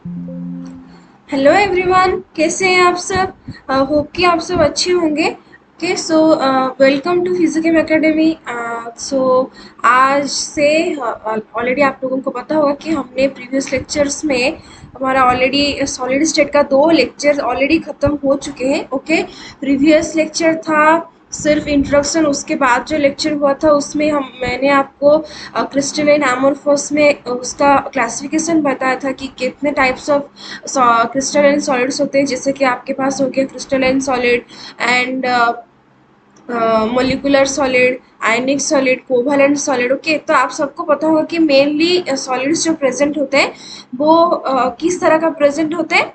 Hello everyone, कैसे हैं आप सब। होप कि आप सब अच्छे होंगे। Okay, so welcome to Physicum Academy. So आज से ऑलरेडी आप लोगों को पता होगा कि हमने प्रीवियस लेक्चर्स में हमारा ऑलरेडी सॉलिड स्टेट का 2 लेक्चर ऑलरेडी ख़त्म हो चुके हैं। ओके, प्रीवियस लेक्चर था सिर्फ इंट्रोडक्शन। उसके बाद जो लेक्चर हुआ था उसमें मैंने आपको क्रिस्टलाइन एमोर्फोस में उसका क्लासिफिकेशन बताया था कि कितने टाइप्स ऑफ क्रिस्टलाइन सॉलिड्स होते हैं। जैसे कि आपके पास हो गया crystalline solid and molecular solid, ionic solid, covalent solid. Okay, तो आप सबको पता होगा कि मेनली सॉलिड्स जो प्रेजेंट होते हैं वो किस तरह का प्रेजेंट होते हैं।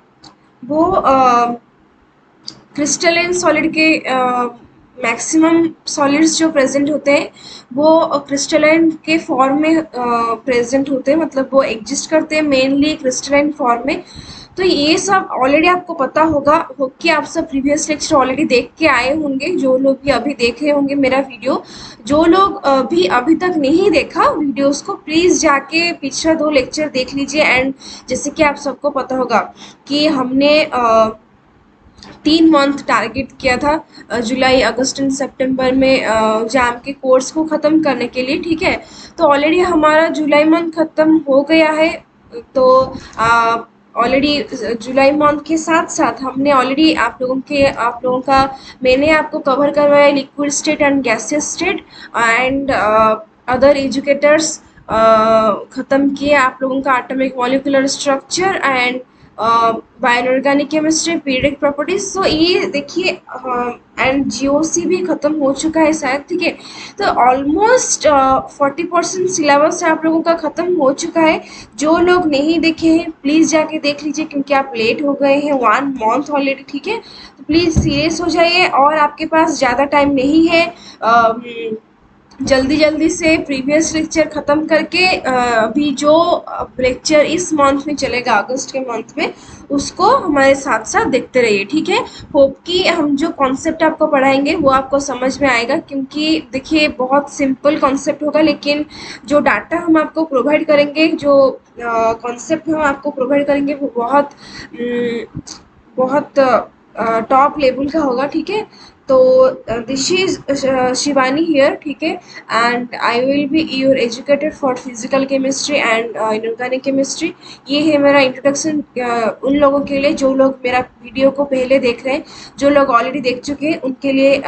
वो क्रिस्टलाइन सॉलिड के मैक्सिमम सॉलिड्स जो प्रेजेंट होते हैं वो क्रिस्टलाइन के फॉर्म में प्रेजेंट होते हैं, मतलब वो एग्जिस्ट करते हैं मेनली क्रिस्टलाइन फॉर्म में। तो ये सब ऑलरेडी आपको पता होगा कि आप सब प्रीवियस लेक्चर ऑलरेडी देख के आए होंगे, जो लोग भी अभी देख रहे होंगे मेरा वीडियो। जो लोग भी अभी तक नहीं देखा वीडियोस को, प्लीज़ जाके पिछला 2 लेक्चर देख लीजिए। एंड जैसे कि आप सबको पता होगा कि हमने 3 मंथ टारगेट किया था जुलाई अगस्त एंड सितंबर में जैम के कोर्स को ख़त्म करने के लिए। ठीक है, तो ऑलरेडी हमारा जुलाई मंथ ख़त्म हो गया है। तो ऑलरेडी जुलाई मंथ के साथ साथ हमने ऑलरेडी आप लोगों का मैंने आपको कवर करवाया liquid state and gaseous state and other educators ख़त्म किए आप लोगों का atomic molecular structure and bioorganic chemistry, periodic properties. So ये देखिए, एंड जीओसी भी खत्म हो चुका है शायद। ठीक है, तो ऑलमोस्ट 40% सिलेबस आप लोगों का खत्म हो चुका है। जो लोग नहीं देखे हैं प्लीज़ जाके देख लीजिए, क्योंकि आप लेट हो गए हैं 1 मंथ ऑलरेडी। ठीक है, तो प्लीज़ सीरियस हो जाइए और आपके पास ज़्यादा टाइम नहीं है। जल्दी जल्दी से प्रीवियस लेक्चर ख़त्म करके अभी जो लेक्चर इस मंथ में चलेगा अगस्त के मंथ में, उसको हमारे साथ साथ देखते रहिए। ठीक है, होप कि हम जो कॉन्सेप्ट आपको पढ़ाएंगे वो आपको समझ में आएगा, क्योंकि देखिए बहुत सिंपल कॉन्सेप्ट होगा, लेकिन जो डाटा हम आपको प्रोवाइड करेंगे, जो कॉन्सेप्ट हम आपको प्रोवाइड करेंगे वो बहुत टॉप लेवल का होगा। ठीक है, तो दिस इज शिवानी हियर। ठीक है, and I will be your educator for physical chemistry and inorganic chemistry. ये है मेरा इंट्रोडक्शन उन लोगों के लिए जो लोग मेरा वीडियो को पहले देख रहे हैं। जो लोग ऑलरेडी देख चुके हैं उनके लिए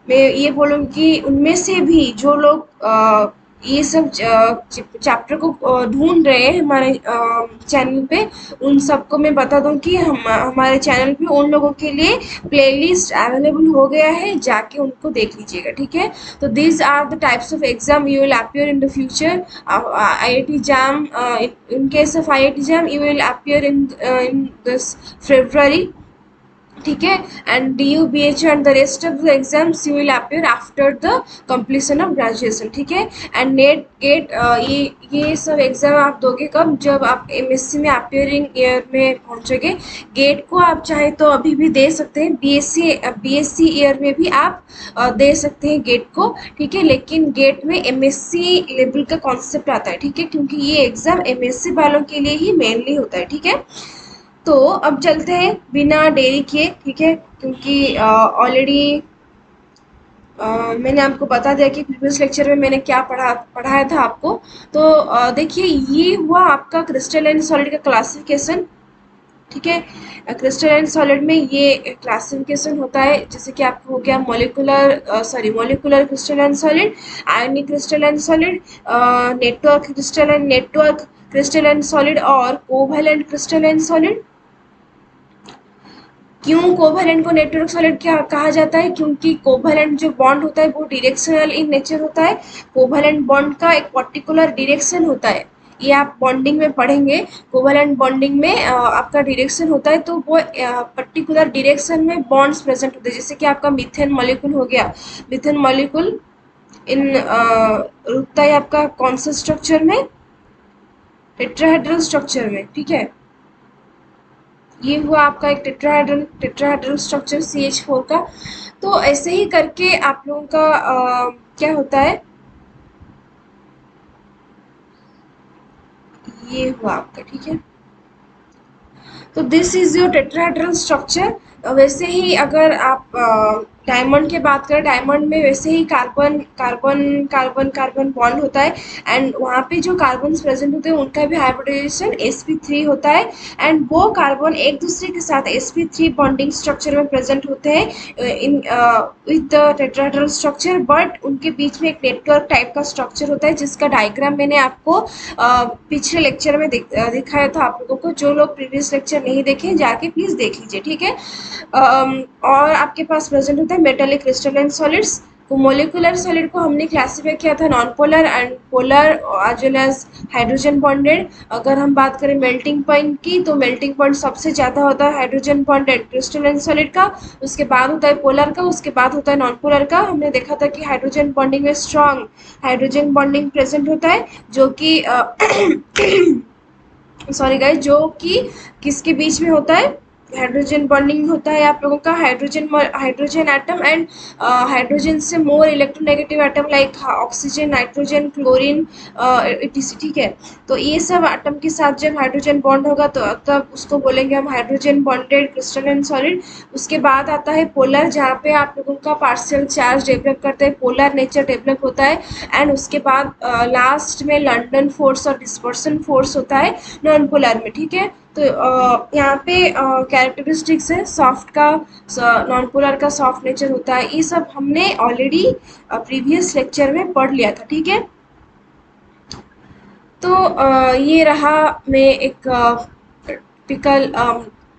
मैं ये बोलूँगी कि उनमें से भी जो लोग ये सब चैप्टर को ढूंढ रहे हैं हमारे चैनल पे, उन सबको मैं बता दूं कि हमारे चैनल पे उन लोगों के लिए प्लेलिस्ट अवेलेबल हो गया है, जाके उनको देख लीजिएगा। ठीक है, तो these are the types of exam you will appear in the future. IIT JAM, in case of IIT JAM you will appear in this February। ठीक है, and DU BHU and the rest of the exams you will appear after the completion of graduation. ठीक है, and net gate ये सब exam आप दोगे कब, जब आप MSc में अपियरिंग ईयर में पहुंचोगे। गेट को आप चाहे तो अभी भी दे सकते हैं, BSc ईयर में भी आप दे सकते हैं गेट को। ठीक है, लेकिन गेट में MSc लेवल का कॉन्सेप्ट आता है। ठीक है, क्योंकि ये एग्जाम MSc वालों के लिए ही मेनली होता है। ठीक है, तो अब चलते हैं बिना देरी किए। ठीक है, क्योंकि ऑलरेडी मैंने आपको बता दिया कि प्रीवियस लेक्चर में मैंने क्या पढ़ाया था आपको। तो देखिए, ये हुआ आपका क्रिस्टलाइन सॉलिड का क्लासिफिकेशन। ठीक है, क्रिस्टलाइन सॉलिड में ये क्लासिफिकेशन होता है, जैसे कि आपको हो गया molecular crystalline solid, ionic crystalline solid, network crystalline solid और कोवैलेंट क्रिस्टलाइन सॉलिड। क्यों कोवैलेंट को नेटवर्क सॉलिड क्या कहा जाता है, क्योंकि कोवैलेंट जो बॉन्ड होता है वो डायरेक्शनल इन नेचर होता है। कोवैलेंट बॉन्ड का एक पर्टिकुलर डायरेक्शन होता है, ये आप बॉन्डिंग में पढ़ेंगे। कोवैलेंट बॉन्डिंग में आपका डायरेक्शन होता है, तो वो पर्टिकुलर डायरेक्शन में बॉन्ड्स प्रेजेंट होते हैं। जैसे कि आपका मीथेन मॉलिक्यूल हो गया, मीथेन मॉलिक्यूल इन रुकता है आपका कौन सा स्ट्रक्चर में, टेट्राहेड्रल स्ट्रक्चर में। ठीक है, ये हुआ आपका एक टेट्राहेड्रल स्ट्रक्चर CH4 का। तो ऐसे ही करके आप लोगों का क्या होता है, ये हुआ आपका। ठीक है, तो this is your tetrahedral structure. वैसे ही अगर आप डायमंड की बात करें, डायमंड में वैसे ही carbon carbon carbon carbon bond होता है, एंड वहाँ पे जो कार्बन प्रेजेंट होते हैं उनका भी हाइब्रिडाइजेशन sp3 होता है, एंड वो कार्बन एक दूसरे के साथ sp3 बॉन्डिंग स्ट्रक्चर में प्रेजेंट होते हैं in with the tetrahedral structure, but उनके बीच में एक नेटवर्क टाइप का स्ट्रक्चर होता है जिसका डायग्राम मैंने आपको पिछले लेक्चर में दिखाया था आप लोगों को। जो लोग प्रीवियस लेक्चर नहीं देखे जाके प्लीज देख लीजिए, ठीक है। और आपके पास प्रेजेंट होता है मेटेलिक क्रिस्टलाइन सॉलिड्स। तो मोलिकुलर सॉलिड को हमने क्लासीफाई किया था non polar and polar as well as hydrogen bonded. अगर हम बात करें मेल्टिंग पॉइंट की, तो मेल्टिंग पॉइंट सबसे ज़्यादा होता है हाइड्रोजन बॉन्डेड क्रिस्टलाइन सॉलिड का, उसके बाद होता है पोलर का, उसके बाद होता है नॉन पोलर का। हमने देखा था कि हाइड्रोजन बॉन्डिंग में स्ट्रॉन्ग हाइड्रोजन बॉन्डिंग प्रेजेंट होता है, जो कि सॉरी गाइस, जो कि किसके बीच में होता है, हाइड्रोजन बॉन्डिंग होता है आप लोगों का हाइड्रोजन एटम एंड हाइड्रोजन से more electronegative atom like oxygen, nitrogen, chlorine, etc., ठीक है। तो ये सब एटम के साथ जब हाइड्रोजन बॉन्ड होगा तो तब उसको बोलेंगे हम हाइड्रोजन बॉन्डेड क्रिस्टलाइन सॉलिड। उसके बाद आता है पोलर, जहाँ पे आप लोगों का पार्शियल चार्ज डेवलप करते हैं, पोलर नेचर डेवलप होता है, एंड उसके बाद लास्ट में लंडन फोर्स और डिस्पर्सन फोर्स होता है नॉन पोलर में, ठीक है। तो यहाँ पे कैरेक्टरिस्टिक्स है सॉफ्ट का, नॉन पोलर का सॉफ्ट नेचर होता है, ये सब हमने ऑलरेडी प्रीवियस लेक्चर में पढ़ लिया था, ठीक है। तो ये रहा, मैं एक टिपिकल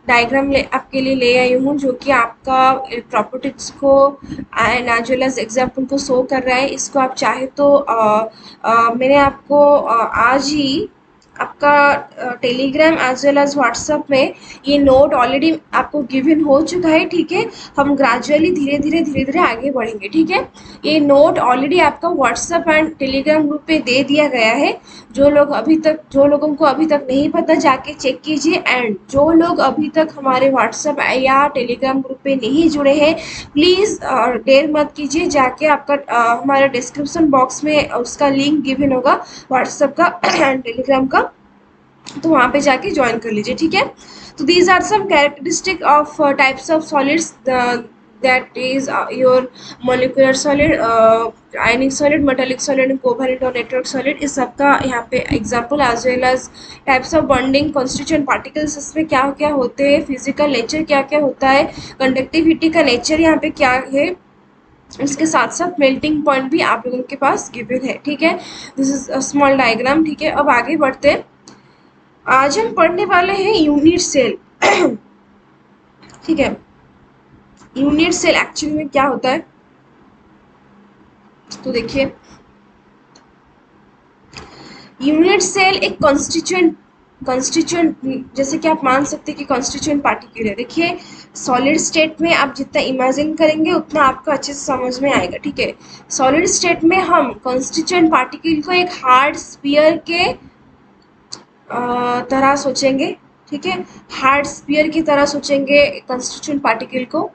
डायग्राम आपके लिए ले आई हूँ जो कि आपका प्रॉपर्टीज को and as well as example को शो कर रहा है। इसको आप चाहे तो मैंने आपको आज ही आपका Telegram as well as WhatsApp में ये नोट ऑलरेडी आपको गिवन हो चुका है, ठीक है। हम ग्रेजुअली धीरे धीरे आगे बढ़ेंगे, ठीक है। ये नोट ऑलरेडी आपका व्हाट्सएप एंड टेलीग्राम ग्रुप पे दे दिया गया है। जो लोगों को अभी तक नहीं पता जाके चेक कीजिए, एंड जो लोग अभी तक हमारे व्हाट्सएप या टेलीग्राम ग्रुप पे नहीं जुड़े हैं प्लीज़ देर मत कीजिए, जाके आपका हमारे डिस्क्रिप्शन बॉक्स में उसका लिंक गिवन होगा व्हाट्सएप का एंड टेलीग्राम का, तो वहाँ पे जाके ज्वाइन कर लीजिए, ठीक है। तो these are some characteristic of types of solids, that is your molecular solid, ionic solid, metallic solid, covalent और network solid। इस सब का यहाँ पे example as well as types of bonding, constituent particles इसमें क्या क्या होते हैं, फिजिकल नेचर क्या क्या होता है, कंडक्टिविटी का नेचर यहाँ पे क्या है, इसके साथ साथ मेल्टिंग पॉइंट भी आप लोगों के पास गिवन है, ठीक है। This is a small diagram, ठीक है। अब आगे बढ़ते हैं। आज हम पढ़ने वाले हैं यूनिट सेल ठीक है। यूनिट सेल एक्चुअली में क्या होता है, तो देखिए यूनिट सेल एक कॉन्स्टिट्यूएंट जैसे कि आप मान सकते हैं कि कॉन्स्टिट्यूएंट पार्टिकल है। देखिए सॉलिड स्टेट में आप जितना इमेजिन करेंगे उतना आपको अच्छे से समझ में आएगा, ठीक है। सॉलिड स्टेट में हम कॉन्स्टिट्यूएंट पार्टिकल को एक हार्ड स्फीयर के तरह सोचेंगे, ठीक है। हार्ड स्फीयर की तरह सोचेंगे कॉन्स्टिट्यूएंट पार्टिकल को।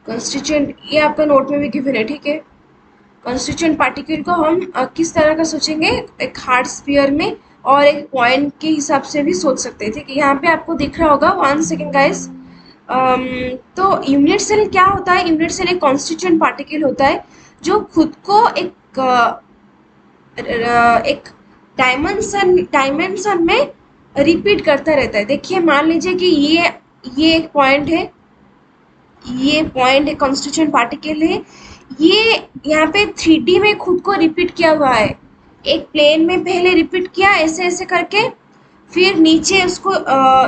कॉन्स्टिट्यूएंट ये आपका नोट में भी गिवन है, ठीक है। कॉन्स्टिट्यूएंट पार्टिकल को हम किस तरह का सोचेंगे, एक हार्ड स्फीयर में और एक पॉइंट के हिसाब से भी सोच सकते हैं, ठीक है। यहाँ पे आपको दिख रहा होगा, 1 सेकेंड गाइस। तो यूनिट सेल क्या होता है, यूनिट सेल एक कॉन्स्टिट्यूएंट पार्टिकल होता है जो खुद को एक डायमेंशन में रिपीट करता रहता है। देखिए मान लीजिए कि ये एक पॉइंट है, ये पॉइंट एक कॉन्स्टिट्यूएंट पार्टिकल है, ये यहाँ पे 3D में खुद को रिपीट किया हुआ है। एक प्लेन में पहले रिपीट किया ऐसे ऐसे करके, फिर नीचे उसको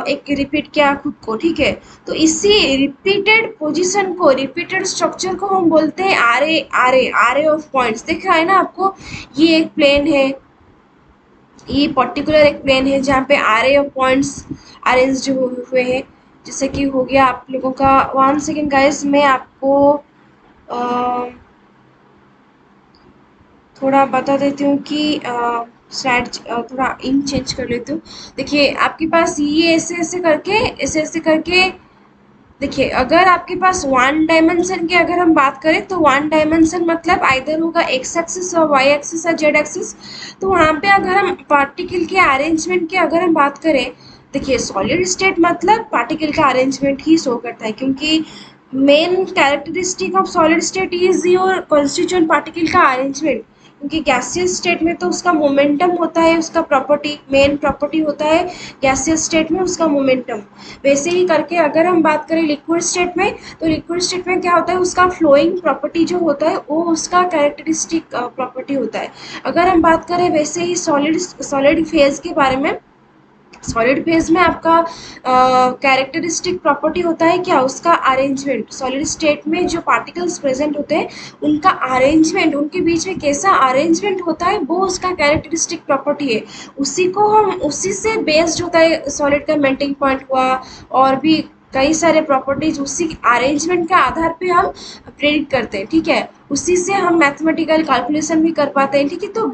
एक रिपीट किया खुद को, ठीक है। तो इसी रिपीटेड पोजीशन को, रिपीटेड स्ट्रक्चर को हम बोलते हैं आरे ऑफ पॉइंट्स। दिख रहा है ना आपको, ये एक प्लेन है, ये पर्टिकुलर एक प्लेन है जहाँ पे आरे ऑफ पॉइंट्स अरेंज हुए हैं। जैसे कि हो गया आप लोगों का, 1 सेकेंड गाइस, मैं आपको थोड़ा बता देती हूँ कि स्लाइड थोड़ा इंक चेंज कर लेती हूँ। देखिए आपके पास ये ऐसे ऐसे करके देखिए, अगर आपके पास वन डायमेंशन की अगर हम बात करें तो वन डायमेंशन मतलब आइदर होगा एक्स एक्सिस और वाई एक्सिस और जेड एक्सिस। तो वहाँ पे अगर हम पार्टिकल के अरेंजमेंट की अगर हम बात करें, देखिए सॉलिड स्टेट मतलब पार्टिकल का अरेंजमेंट ही शो करता है, क्योंकि main characteristic of solid state is your constituent particle का अरेंजमेंट। क्योंकि गैसियस स्टेट में तो उसका मोमेंटम होता है, उसका प्रॉपर्टी मेन प्रॉपर्टी होता है गैसियस स्टेट में उसका मोमेंटम। वैसे ही करके अगर हम बात करें लिक्विड स्टेट में, तो लिक्विड स्टेट में क्या होता है, उसका फ्लोइंग प्रॉपर्टी जो होता है वो उसका कैरेक्टरिस्टिक प्रॉपर्टी होता है। अगर हम बात करें वैसे ही सॉलिड सॉलिड फेज के बारे में, सॉलिड फेज में आपका कैरेक्टरिस्टिक प्रॉपर्टी होता है क्या, उसका अरेंजमेंट। सॉलिड स्टेट में जो पार्टिकल्स प्रेजेंट होते हैं उनका अरेंजमेंट, उनके बीच में कैसा अरेंजमेंट होता है वो उसका कैरेक्टरिस्टिक प्रॉपर्टी है। उसी को हम उसी से बेस्ड होता है सॉलिड का मेल्टिंग पॉइंट हुआ, और भी कई सारे प्रॉपर्टीज उसी अरेंजमेंट के आधार पे हम प्रेडिक्ट करते हैं, ठीक है। उसी से हम मैथमेटिकल कैलकुलेशन भी कर पाते हैं, ठीक है। तो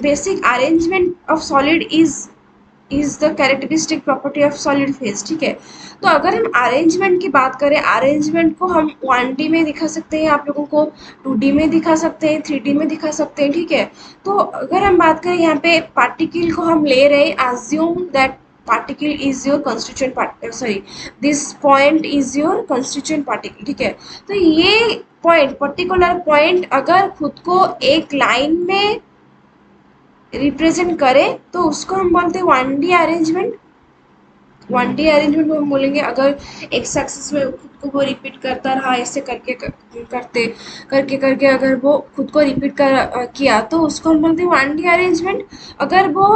basic arrangement of solid is the characteristic property of solid phase, ठीक है। तो अगर हम अरेंजमेंट की बात करें, अरेंजमेंट को हम 1D में दिखा सकते हैं, आप लोगों को 2D में दिखा सकते हैं, 3D में दिखा सकते हैं, ठीक है। तो अगर हम बात करें यहाँ पे पार्टिकल को हम ले रहे हैं, assume that particle is your constituent particle, sorry this point is your constituent particle, ठीक है। तो ये पॉइंट, पर्टिकुलर पॉइंट अगर खुद को एक लाइन में रिप्रेजेंट करें तो उसको हम बोलते हैं 1D अरेंजमेंट। 1D अरेंजमेंट में हम बोलेंगे अगर एक्स एक्सिस में खुद को वो रिपीट करता रहा, ऐसे करके करके अगर वो खुद को रिपीट किया तो उसको हम बोलते हैं 1D अरेंजमेंट। अगर वो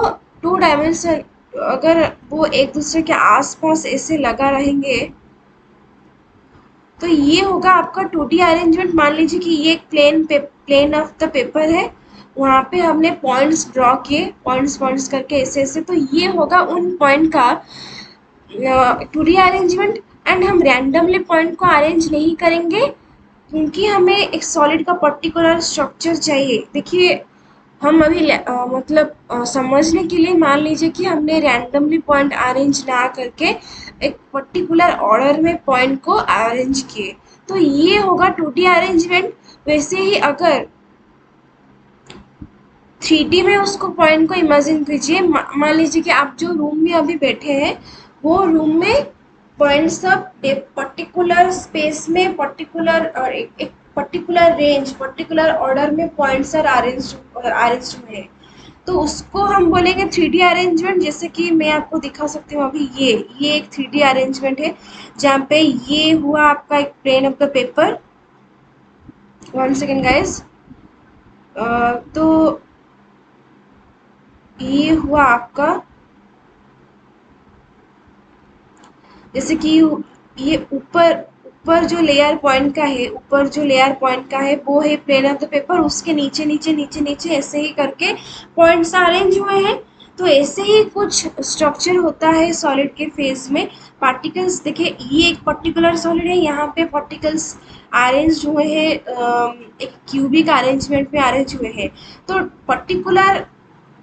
2 डायमेंशन, अगर वो एक दूसरे के आसपास ऐसे लगा रहेंगे तो ये होगा आपका 2D अरेंजमेंट। मान लीजिए कि ये एक प्लेन ऑफ द पेपर है, वहाँ पे हमने पॉइंट्स ड्रॉ किए, पॉइंट्स पॉइंट्स करके ऐसे ऐसे, तो ये होगा उन पॉइंट का 2D अरेंजमेंट। एंड हम रैंडमली पॉइंट को अरेंज नहीं करेंगे, क्योंकि हमें एक सॉलिड का पर्टिकुलर स्ट्रक्चर चाहिए। देखिए, हम अभी मतलब समझने के लिए मान लीजिए कि हमने रैंडमली पॉइंट अरेंज ना करके एक पर्टिकुलर ऑर्डर में पॉइंट को अरेंज किए, तो ये होगा 2D अरेंजमेंट। वैसे ही अगर 3D में उसको पॉइंट को इमेजिन कीजिए, मान लीजिए कि आप जो रूम में अभी बैठे हैं वो रूम में पॉइंट सब एक पर्टिकुलर स्पेस में, पर्टिकुलर और एक पर्टिकुलर रेंज, पर्टिकुलर ऑर्डर में पॉइंट्स आर अरेंज हुए हैं, तो उसको हम बोलेंगे 3D अरेंजमेंट। जैसे कि मैं आपको दिखा सकती हूँ अभी, ये एक 3D अरेंजमेंट है जहाँ पे ये हुआ आपका एक plane of the paper. 1 second guys. तो ये हुआ आपका, जैसे कि ये ऊपर ऊपर जो लेयर पॉइंट का है, ऊपर जो लेयर पॉइंट का है वो है प्लेन ऑफ द पेपर, उसके नीचे नीचे नीचे नीचे ऐसे ही करके पॉइंट्स अरेंज हुए हैं। तो ऐसे ही कुछ स्ट्रक्चर होता है सॉलिड के फेज में। पार्टिकल्स देखिए, ये एक पर्टिकुलर सॉलिड है, यहाँ पे पार्टिकल्स अरेंज हुए हैं, एक क्यूबिक अरेंजमेंट में अरेंज हुए हैं। तो particular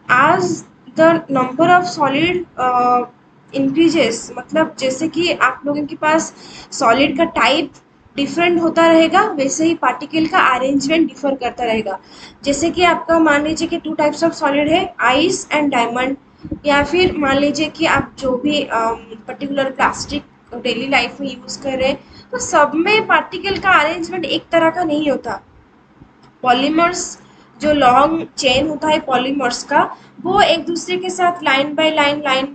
as the number of solid increases, मतलब जैसे कि आप लोगों के पास सॉलिड का टाइप डिफरेंट होता रहेगा, वैसे ही पार्टिकल का अरेंजमेंट डिफर करता रहेगा। जैसे कि आपका मान लीजिए कि 2 टाइप्स ऑफ सॉलिड है, आइस एंड डायमंड, या फिर मान लीजिए कि आप जो भी पर्टिकुलर प्लास्टिक डेली लाइफ में यूज़ कर रहे हैं, तो सब में पार्टिकल का अरेंजमेंट एक तरह का नहीं होता। पॉलीमर्स, जो लॉन्ग चेन होता है पॉलीमर्स का, वो एक दूसरे के साथ लाइन बाय लाइन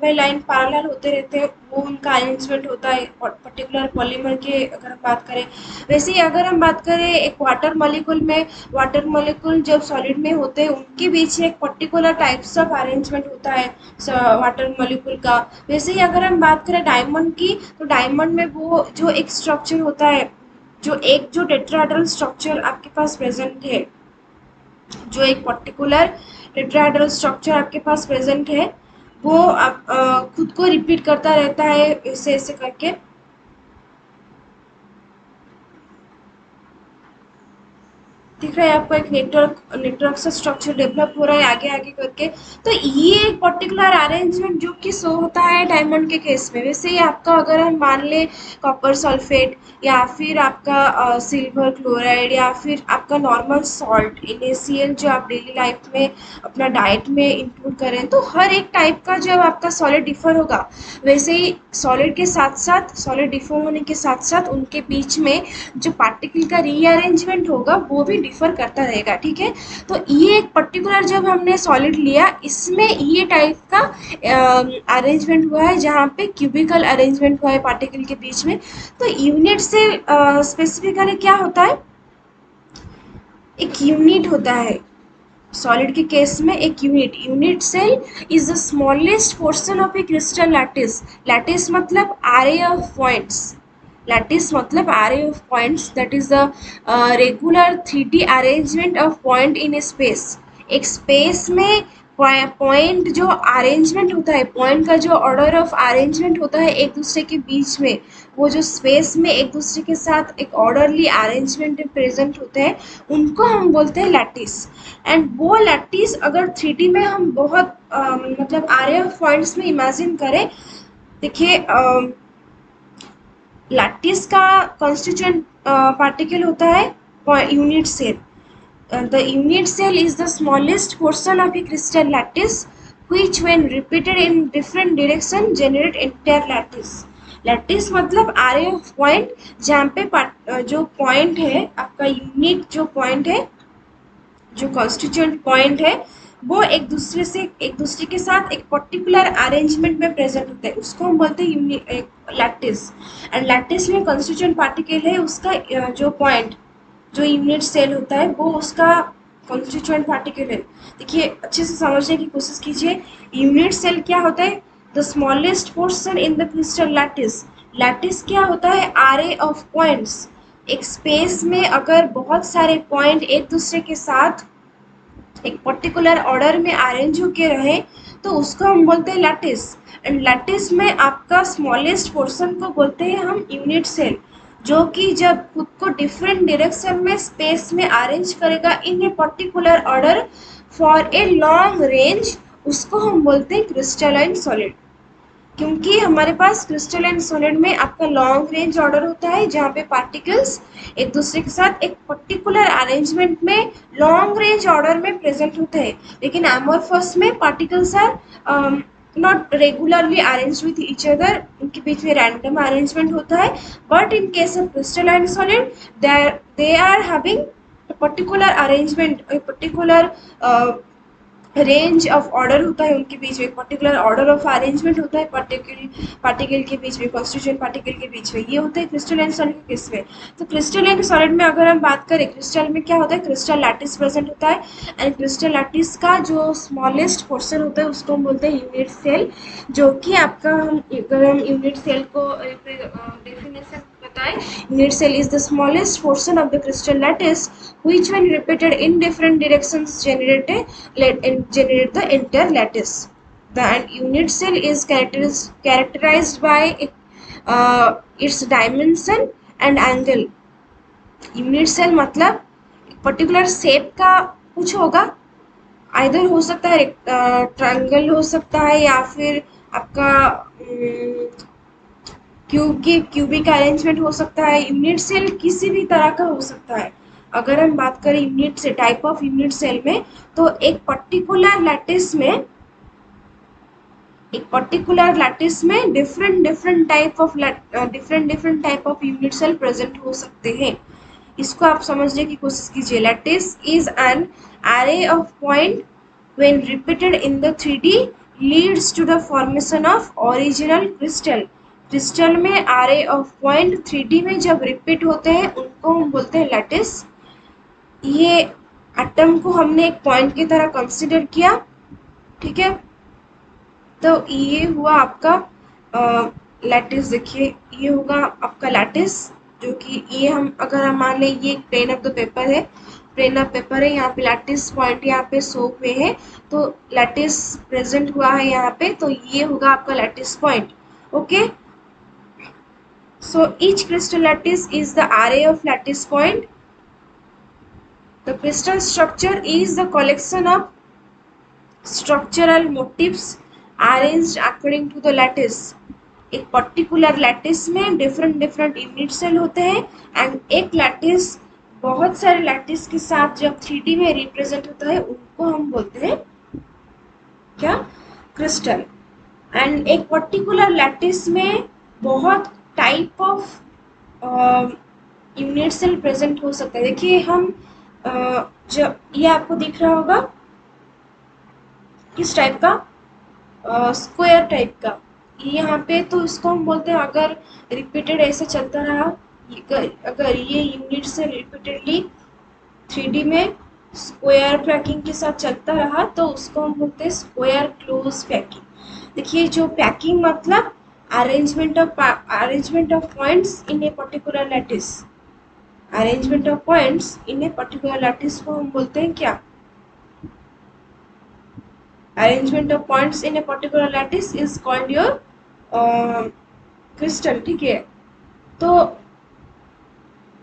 पैरेलल होते रहते हैं, वो उनका अरेंजमेंट होता है पर्टिकुलर पॉलीमर के। अगर हम बात करें वैसे ही, अगर हम बात करें एक वाटर मॉलिक्यूल में, वाटर मॉलिक्यूल जब सॉलिड में होते हैं उनके बीच एक पर्टिकुलर टाइप्स ऑफ अरेंजमेंट होता है वाटर मॉलिक्यूल का। वैसे ही अगर हम बात करें डायमंड की, तो डायमंड में वो जो एक स्ट्रक्चर होता है, जो टेट्राहेड्रल स्ट्रक्चर आपके पास प्रेजेंट है, जो एक पर्टिकुलर टेट्राहेड्रल स्ट्रक्चर आपके पास प्रेजेंट है, वो आप खुद को रिपीट करता रहता है ऐसे ऐसे करके। दिख रहा है आपको एक नेटवर्क से स्ट्रक्चर डेवलप हो रहा है आगे आगे करके। तो ये एक पर्टिकुलर अरेंजमेंट जो कि शो होता है डायमंड के केस में। वैसे ही आपका अगर हम मान ले कॉपर सल्फेट या फिर आपका सिल्वर क्लोराइड या फिर आपका नॉर्मल सॉल्ट NaCl जो आप डेली लाइफ में अपना डाइट में इंक्लूड करें, तो हर एक टाइप का जब आपका सॉलिड डिफर होगा, वैसे ही सॉलिड के साथ साथ सॉलिड डिफर होने के साथ साथ उनके बीच में जो पार्टिकल का रीअरेंजमेंट होगा वो भी डिफर करता रहेगा। ठीक है, तो ये एक पर्टिकुलर जब हमने सॉलिड लिया, इसमें ये टाइप का अरेंजमेंट हुआ है जहाँ पे क्यूबिकल अरेंजमेंट हुआ है पार्टिकल के बीच में। तो यूनिट से स्पेसिफिकली क्या होता है, एक यूनिट होता है सॉलिड के केस में। एक unit cell is the smallest portion of a crystal lattice. Lattice मतलब एरे ऑफ पॉइंट्स, लैटिस मतलब array of points, that is the regular 3D arrangement of point in a space। एक space में point जो arrangement होता है, point का जो order of arrangement होता है एक दूसरे के बीच में, वो जो स्पेस में एक दूसरे के साथ एक ऑर्डरली अरेंजमेंट में प्रेजेंट होते हैं, उनको हम बोलते हैं लैटिस। एंड वो लैटिस अगर 3D में हम बहुत मतलब array ऑफ पॉइंट्स में इमेजिन करें, देखिए लैटिस का कॉन्स्टिट्यूएंट पार्टिकल होता है unit cell. The unit cell is the smallest portion of a crystal lattice which when repeated in different direction generate entire lattice। Lattice मतलब array of point, जहाँ पे जो पॉइंट है आपका यूनिट, जो पॉइंट है जो कॉन्स्टिट्यूएंट पॉइंट है, वो एक दूसरे के साथ एक पर्टिकुलर अरेंजमेंट में प्रेजेंट होते हैं, उसको हम बोलते हैं लैटिस। एंड लैटिस में कॉन्स्टिट्यूएंट पार्टिकल है उसका जो पॉइंट, जो यूनिट सेल होता है वो उसका कॉन्स्टिट्यूएंट पार्टिकल है। देखिए अच्छे से समझने की कोशिश कीजिए, यूनिट सेल क्या होता है, the smallest portion in the crystal lattice. Lattice क्या होता है, आरे ऑफ पॉइंट्स। एक स्पेस में अगर बहुत सारे पॉइंट एक दूसरे के साथ एक पर्टिकुलर ऑर्डर में अरेंज होके रहे, तो उसको हम बोलते हैं लैटिस। एंड लैटिस में आपका स्मॉलेस्ट पोर्शन को बोलते हैं हम यूनिट सेल, जो कि जब खुद को डिफरेंट डायरेक्शन में स्पेस में अरेंज करेगा in a particular order for a long range, उसको हम बोलते हैं क्रिस्टलाइन सॉलिड। क्योंकि हमारे पास क्रिस्टलाइन सॉलिड में आपका लॉन्ग रेंज ऑर्डर होता है जहाँ पे पार्टिकल्स एक दूसरे के साथ एक पर्टिकुलर अरेंजमेंट में लॉन्ग रेंज ऑर्डर में प्रेजेंट होते हैं। लेकिन एमोर्फस में particles are not regularly arrange with each other, उनके बीच में रैंडम अरेंजमेंट होता है। But in case of crystalline solid they are having particular arrangement, particular range of order होता है उनके बीच में, पर्टिकुलर ऑर्डर ऑफ अरेंजमेंट होता है पार्टिकल के बीच में, कॉन्स्टिट्यूएंट पार्टिकल के बीच में। ये होता है क्रिस्टलाइन सॉलिड के केस में। तो क्रिस्टलाइन सॉलिड में अगर हम बात करें, क्रिस्टल में क्या होता है, क्रिस्टल लैटिस प्रेजेंट होता है। एंड क्रिस्टल लैटिस का जो स्मॉलेस्ट पोर्शन होता है उसको हम बोलते हैं यूनिट सेल, जो कि आपका अगर हम यूनिट सेल को डेफिनेशन बताएं, unit cell is the smallest portion of the crystal lattice which when repeated in different directions generate the entire lattice। The unit cell is characterized by its dimension and angle। Unit cell मतलब particular shape का कुछ होगा, either हो सकता है triangle हो सकता है या फिर आपका क्यूबिक अरेंजमेंट हो सकता है। यूनिट सेल किसी भी तरह का हो सकता है। अगर हम बात करें यूनिट से टाइप ऑफ यूनिट सेल में, तो एक पर्टिकुलर लैटिस में different type of unit cell present हो सकते हैं। इसको आप समझने की कोशिश कीजिए। Lattice is an array of point when repeated in the 3D leads to the formation of original crystal। Crystal में array ऑफ पॉइंट 3D में जब रिपीट होते हैं उनको हम बोलते हैं लैटिस। ये एटम को हमने एक पॉइंट की तरह कंसिडर किया, ठीक है। तो ये हुआ आपका लैटिस। देखिए ये होगा आपका लैटिस, जो कि ये अगर हम मान लें ये प्लेन ऑफ द पेपर है, प्लेन ऑफ पेपर है, यहाँ पे लैटिस पॉइंट यहाँ पे शो हुए हैं, तो लैटिस प्रेजेंट हुआ है यहाँ पे, तो ये होगा आपका lattice point. Okay, so each crystal lattice is the array of lattice point The crystal structure is the collection of structural motifs arranged according to the lattice. एक पर्टिकुलर लैटिस में डिफरेंट डिफरेंट यूनिट सेल होते हैं and एक lattice बहुत सारे lattice के साथ जब 3D में रिप्रेजेंट होता है उनको हम बोलते हैं क्या, क्रिस्टल। एंड एक पर्टिकुलर लैटिस में बहुत type of unit cell present हो सकता है। देखिए हम जब ये आपको दिख रहा होगा किस टाइप का, स्क्वायर टाइप का, यहाँ पे तो इसको हम बोलते हैं अगर रिपीटेड ऐसे चलता रहा, अगर ये यूनिट से रिपीटेडली 3D में स्क्वायर पैकिंग के साथ चलता रहा तो उसको हम बोलते हैं स्क्वायर क्लोज पैकिंग। देखिए जो पैकिंग मतलब arrangement of points in a particular lattice, arrangement of points in a particular lattice को हम बोलते हैं क्या, arrangement of points in a particular lattice is called your crystal। ठीक है, तो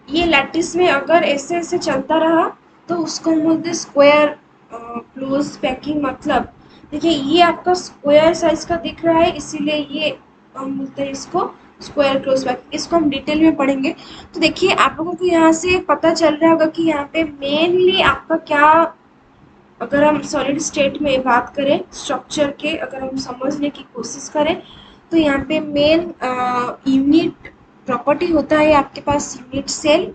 ये लैटिस में अगर ऐसे ऐसे चलता रहा तो उसको हम बोलते हैं स्क्वायर क्लोज पैकिंग। मतलब देखिए ये आपका स्क्वायर साइज का दिख रहा है इसीलिए ये हम बोलते हैं इसको स्क्वायर क्लोज पैकिंग। इसको हम डिटेल में पढ़ेंगे। तो देखिए आप लोगों को यहाँ से पता चल रहा होगा कि यहाँ पे मेनली आपका क्या, अगर हम सॉलिड स्टेट में बात करें स्ट्रक्चर के, अगर हम समझने की कोशिश करें तो यहाँ पे मेन यूनिट प्रॉपर्टी होता है आपके पास यूनिट सेल,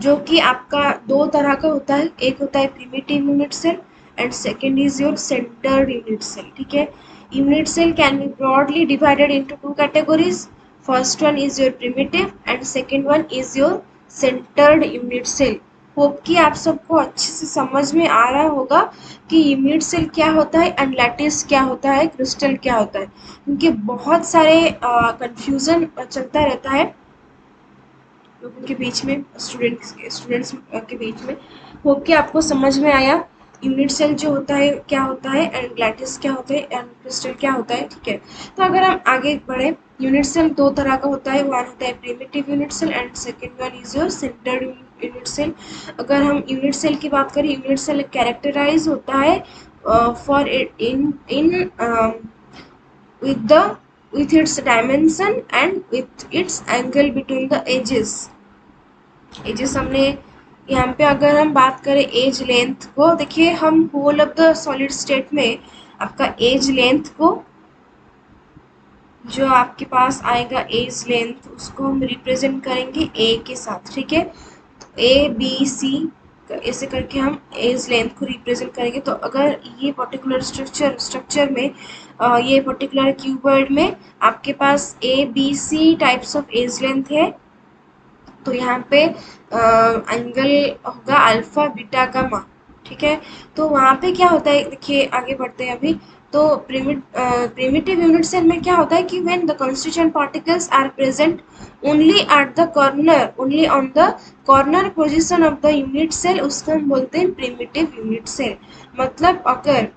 जो कि आपका दो तरह का होता है। एक होता है primitive unit cell and second is your centred unit cell. ठीक है, unit cell can be broadly divided into two categories. First one is your primitive and second one is your centred unit cell. Hope कि आप सबको अच्छे से समझ में आ रहा होगा कि यूनिट सेल क्या होता है एंड लैटिस क्या होता है, क्रिस्टल क्या होता है, क्योंकि बहुत सारे कंफ्यूजन चलता रहता है लोगों के बीच में, स्टूडेंट्स के बीच में। होप कि आपको समझ में आया यूनिट सेल जो होता है क्या होता है एंड लैटिस क्या होता है एंड क्रिस्टल क्या होता है। ठीक है, तो अगर हम आगे बढ़े, यूनिट सेल दो तरह का होता है, वन होता है primitive unit cell and second one is your centred unit cell. अगर हम यूनिट सेल की बात करें, यूनिट सेल कैरेक्टराइज होता है for in with the with its dimension and with its angle between the edges। Edges हमने यहाँ पे अगर हम बात करें एज लेंथ को, देखिए हम whole of the solid state में आपका एज लेंथ को, जो आपके पास आएगा एज लेंथ, उसको हम रिप्रेजेंट करेंगे ए के साथ। ठीक है, तो ए बी सी ऐसे करके हम एज लेंथ को रिप्रेजेंट करेंगे। तो अगर ये पर्टिकुलर स्ट्रक्चर में ये पर्टिकुलर क्यूबॉइड में आपके पास a B c types of edge length है, तो यहाँ पे एंगल होगा अल्फा बीटा गामा। ठीक है, तो वहाँ पे क्या होता है, देखिए आगे बढ़ते हैं अभी। तो प्रिमिटिव यूनिट सेल में क्या होता है कि when the constituent particles are present only at the corner, only on the corner position of the unit cell, उसको हम बोलते हैं प्रिमिटिव यूनिट सेल। मतलब अगर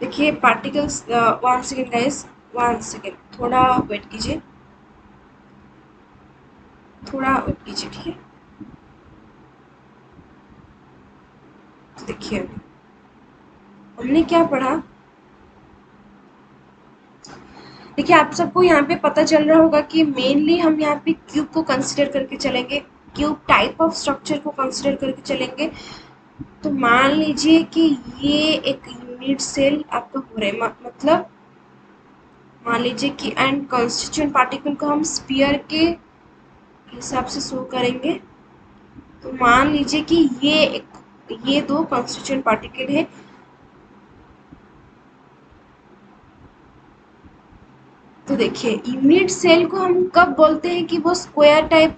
देखिए particles, one second guys, one second, थोड़ा वेट कीजिए, थोड़ा वेट कीजिए। ठीक है, तो देखिए अभी हमने क्या पढ़ा, देखिए आप सबको यहाँ पे पता चल रहा होगा कि मेनली हम यहाँ पे क्यूब को कंसिडर करके चलेंगे, क्यूब टाइप ऑफ स्ट्रक्चर को कंसिडर करके चलेंगे। तो मान लीजिए कि ये एक यूनिट सेल आपका हो रहा है, मतलब मान लीजिए कि एंड कॉन्स्टिट्यूएंट पार्टिकल को हम स्फीयर के हिसाब से शो करेंगे। तो मान लीजिए कि ये दो कॉन्स्टिट्यूएंट पार्टिकल है। तो देखिए यूनिट सेल को हम कब बोलते हैं कि वो स्क्वायर टाइप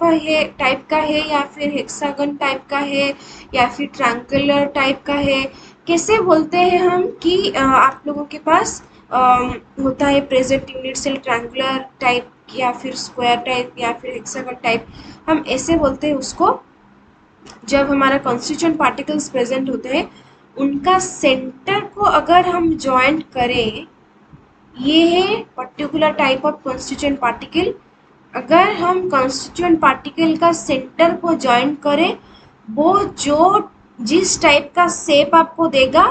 का है या फिर हेक्सागन टाइप का है या फिर ट्रायंगुलर टाइप का है। कैसे बोलते हैं हम कि आप लोगों के पास होता है present unit cell triangular type या फिर स्क्वायर टाइप या फिर हेक्सागन टाइप, हम ऐसे बोलते हैं उसको जब हमारा कॉन्स्टिट्यूएंट पार्टिकल्स प्रेजेंट होते हैं, उनका सेंटर को अगर हम ज्वाइंट करें, ये है particular type of constituent particle अगर हम कॉन्स्टिट्यूएंट पार्टिकल का सेंटर को ज्वाइन करें, वो जो जिस टाइप का शेप आपको देगा,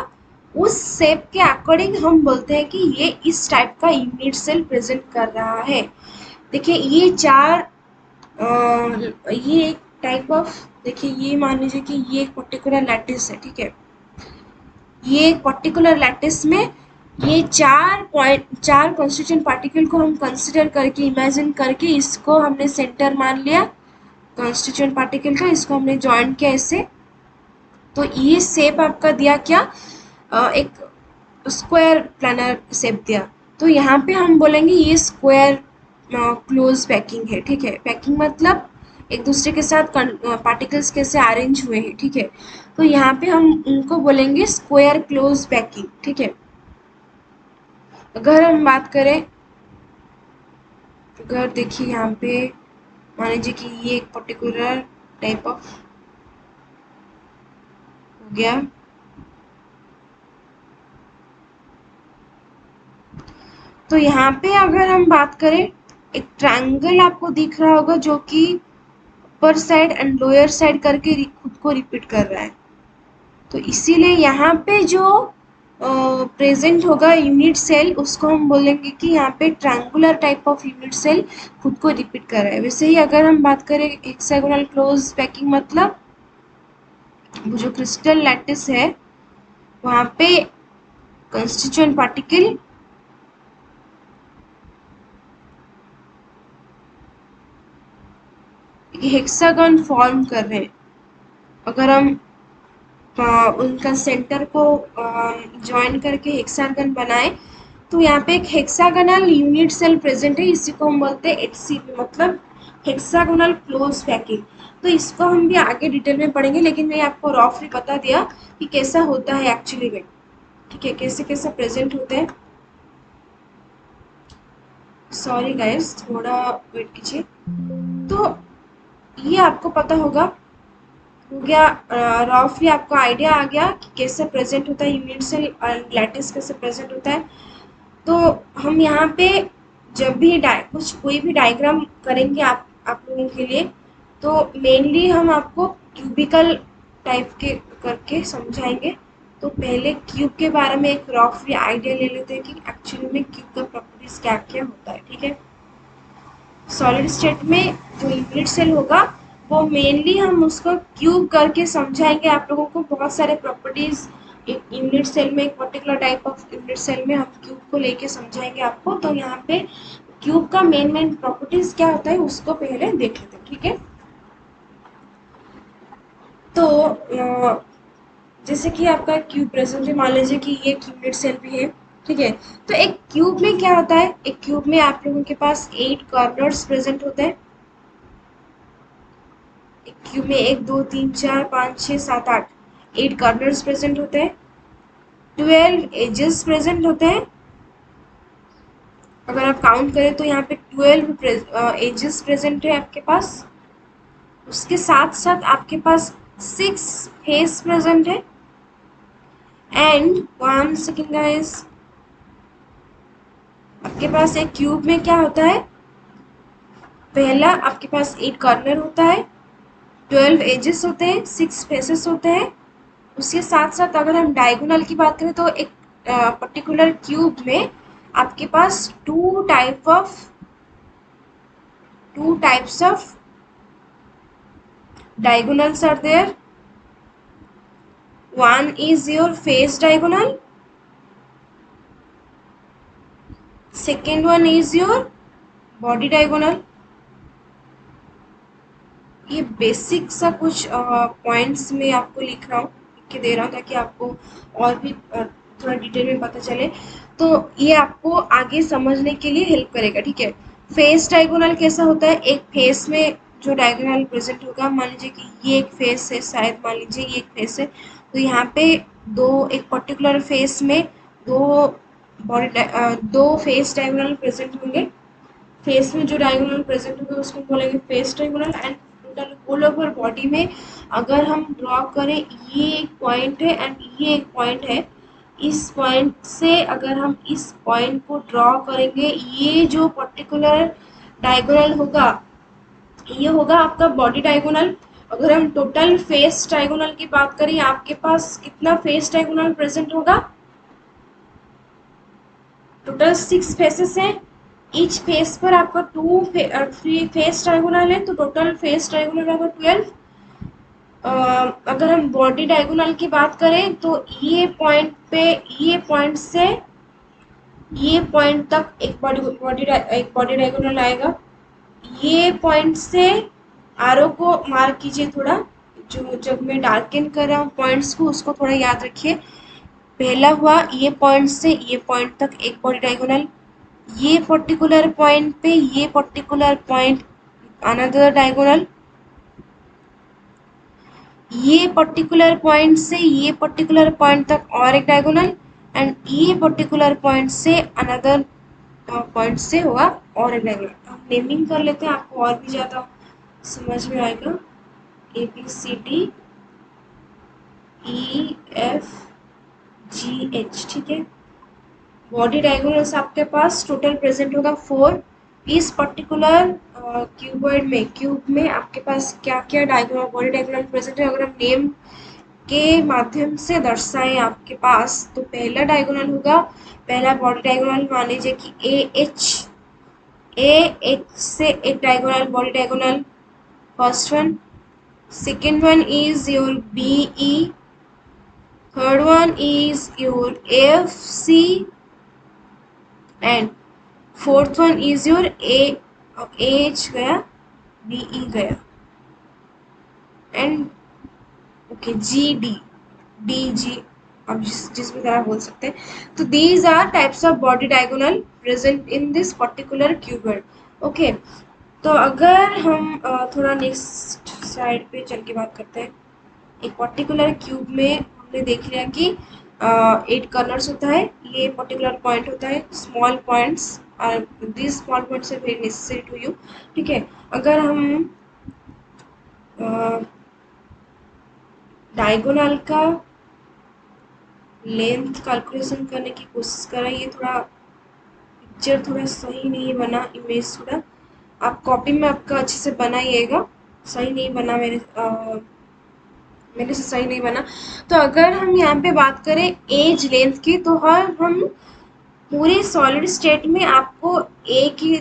उस शेप के अकॉर्डिंग हम बोलते हैं कि ये इस टाइप का यूनिट सेल प्रेजेंट कर रहा है। देखिए ये चार ये एक टाइप ऑफ, देखिए ये मान लीजिए कि ये एक पर्टिकुलर लैटिस है, ठीक है। ये एक पर्टिकुलर लैटिस में ये चार कॉन्स्टिट्यूएंट पार्टिकल को हम कंसिडर करके इमेजिन करके इसको हमने सेंटर मान लिया कॉन्स्टिट्यूएंट पार्टिकल का, इसको हमने ज्वाइन किया इससे। तो ये शेप आपका दिया क्या, एक स्क्वायर प्लानर शेप दिया। तो यहाँ पे हम बोलेंगे ये स्क्वायर क्लोज पैकिंग है, ठीक है। पैकिंग मतलब एक दूसरे के साथ पार्टिकल्स कैसे अरेंज हुए हैं, ठीक है। तो यहाँ पे हम उनको बोलेंगे स्क्वायर क्लोज पैकिंग, ठीक है। अगर हम बात करें, अगर देखिए यहाँ पे मान लीजिए कि ये एक पर्टिकुलर टाइप ऑफ हो गया, तो यहाँ पे अगर हम बात करें, एक ट्रायंगल आपको दिख रहा होगा जो कि upper side and lower side करके खुद को रिपीट कर रहा है। तो इसीलिए यहाँ पे जो प्रेजेंट होगा यूनिट सेल, उसको हम बोलेंगे कि यहाँ पे triangular type of unit cell खुद को रिपीट कर रहा है। वैसे ही अगर हम बात करें हेक्सागोनल क्लोज पैकिंग, मतलब वो जो क्रिस्टल लैटिस है वहाँ पे कंस्टिट्यूएंट पार्टिकल हेक्सागन फॉर्म कर रहे हैं। अगर हम उनका सेंटर को ज्वाइन करके हेक्सागन बनाए, तो यहाँ पे एक हेक्सागोनल यूनिट सेल प्रेजेंट है, इसी को हम बोलते हैं एचसीपी, मतलब हेक्सागोनल क्लोज पैकिंग। तो इसको हम भी आगे डिटेल में पढ़ेंगे, लेकिन मैं आपको रफली बता दिया कि कैसा होता है एक्चुअली में, ठीक है, कैसे कैसे प्रेजेंट होते हैं। सॉरी गाइस, थोड़ा वेट कीजिए। तो ये आपको पता होगा, हो गया रफली आपको आइडिया आ गया कि कैसे प्रेजेंट होता है यूनिट सेल और लैटिस कैसे प्रेजेंट होता है। तो हम यहाँ पे जब भी कुछ कोई भी डायग्राम करेंगे आप लोगों के लिए, तो मेनली हम आपको क्यूबिकल टाइप के करके समझाएंगे। तो पहले क्यूब के बारे में एक रफली आइडिया ले लेते हैं कि एक्चुअली में क्यूब का प्रॉपर्टीज क्या क्या होता है, ठीक है। सॉलिड स्टेट में जो यूनिट सेल होगा, वो मेनली हम उसको क्यूब करके समझाएंगे आप लोगों को। बहुत सारे प्रॉपर्टीज एक यूनिट सेल में, एक particular type of unit cell में हम क्यूब को लेके समझाएंगे आपको। तो यहाँ पे क्यूब का मेन मेन प्रॉपर्टीज क्या होता है उसको पहले देख लेते हैं, ठीक है। तो जैसे कि आपका क्यूब प्रेजेंट है, मान लीजिए कि ये यूनिट सेल भी है, ठीक है। तो एक क्यूब में क्या होता है, एक क्यूब में आप लोगों के पास 8 कॉर्नर्स प्रेजेंट होते हैं। एक क्यूब में 1 2 3 4 5 6 7 8 8 कॉर्नर्स प्रेजेंट होते हैं। 12 एजेस प्रेजेंट होते हैं। अगर आप काउंट करें तो यहाँ पे 12 एजेस प्रेजेंट है आपके पास। उसके साथ साथ आपके पास 6 फेस प्रेजेंट है। एंड 1 सेकेंड गाइस, आपके पास एक क्यूब में क्या होता है, पहला आपके पास 8 कॉर्नर होता है, 12 एजेस होते हैं, 6 फेसेस होते हैं। उसके साथ साथ अगर हम डायगोनल की बात करें, तो एक पर्टिकुलर क्यूब में आपके पास two types of diagonals are there. One is your face diagonal, second one is your body diagonal. ये बेसिक सा कुछ पॉइंट्स में आपको लिख रहा हूँ, लिख के दे रहा हूँ, ताकि आपको और भी थोड़ा डिटेल में पता चले। तो ये आपको आगे समझने के लिए हेल्प करेगा, ठीक है। फेस डायगोनल कैसा होता है, एक फेस में जो डायगोनल प्रेजेंट होगा, मान लीजिए कि ये एक फेस है, शायद मान लीजिए ये एक फेस है, तो यहाँ पे एक पर्टिकुलर फेस में दो दो फेस डायगोनल प्रेजेंट होंगे। फेस में जो डायगोनल प्रेजेंट होगा उसको बोलेंगे face diagonal. And total all over body में अगर हम ड्रॉ करें, ये एक पॉइंट है एंड ये एक पॉइंट है, इस पॉइंट से अगर हम इस पॉइंट को ड्रॉ करेंगे, ये जो पर्टिकुलर डायगोनल होगा, ये होगा आपका बॉडी डायगोनल। अगर हम टोटल फेस डायगोनल की बात करें, आपके पास कितना फेस डायगोनल प्रेजेंट होगा? टोटल 6 फेसेस हैं, ईच फेस पर आपका 2 फेस डायगोनल है, तो टोटल फेस डायगोनल होगा 12। अगर हम बॉडी डायगोनल की बात करें तो ये पॉइंट पे, ये पॉइंट से ये पॉइंट तक एक बॉडी डायगोनल आएगा। ये पॉइंट से आरो को मार्क कीजिए थोड़ा, जो जब मैं डार्कन कर रहा हूँ पॉइंट्स को, उसको थोड़ा याद रखिए। पहला हुआ ये पॉइंट से ये पॉइंट तक एक बॉडी डायगोनल, ये पर्टिकुलर पॉइंट पे ये पर्टिकुलर पॉइंट अनदर डायगोनल, ये पर्टिकुलर पॉइंट से ये पर्टिकुलर पॉइंट तक और एक डायगोनल, एंड ये पर्टिकुलर पॉइंट से अनदर पॉइंट से होगा और एक डायगोनल। हम नेमिंग कर लेते हैं, आपको और भी ज़्यादा समझ में आएगा। A B C D E F G H, ठीक है। बॉडी डायगोनल्स आपके पास टोटल प्रेजेंट होगा 4। इस पर्टिकुलर क्यूबॉइड में, क्यूब में आपके पास क्या क्या डायगोनल, बॉडी डायगोनल प्रेजेंट है? अगर हम नेम के माध्यम से दर्शाएं आपके पास, तो पहला डायगोनल होगा, पहला बॉडी डायगोनल मान लीजिए कि ए एच से एक diagonal, body diagonal first one. Second one is your B E, third one is your F C, and fourth one is your H गया, बी ई गया, and okay G D, D G, आप जिस भी तरह बोल सकते हैं। तो these are types of body diagonal present in this particular cuboid. Okay, तो अगर हम थोड़ा नेक्स्ट साइड पे चल के बात करते हैं। एक पर्टिकुलर क्यूब में हमने देख लिया कि 8 कॉर्नर्स होता है, ये पर्टिकुलर पॉइंट होता है, small points are, this small points are very necessary to you, ठीक है। अगर हम डायगोनल का लेंथ कैलकुलेशन करने की कोशिश करें, ये थोड़ा पिक्चर थोड़ा सही नहीं बना, इमेज थोड़ा आप कॉपी में आपका अच्छे से बनाइएगा, सही नहीं बना मेरे से सही नहीं बना। तो अगर हम यहाँ पे बात करें एज लेंथ की, तो हम पूरे सॉलिड स्टेट में आपको ए की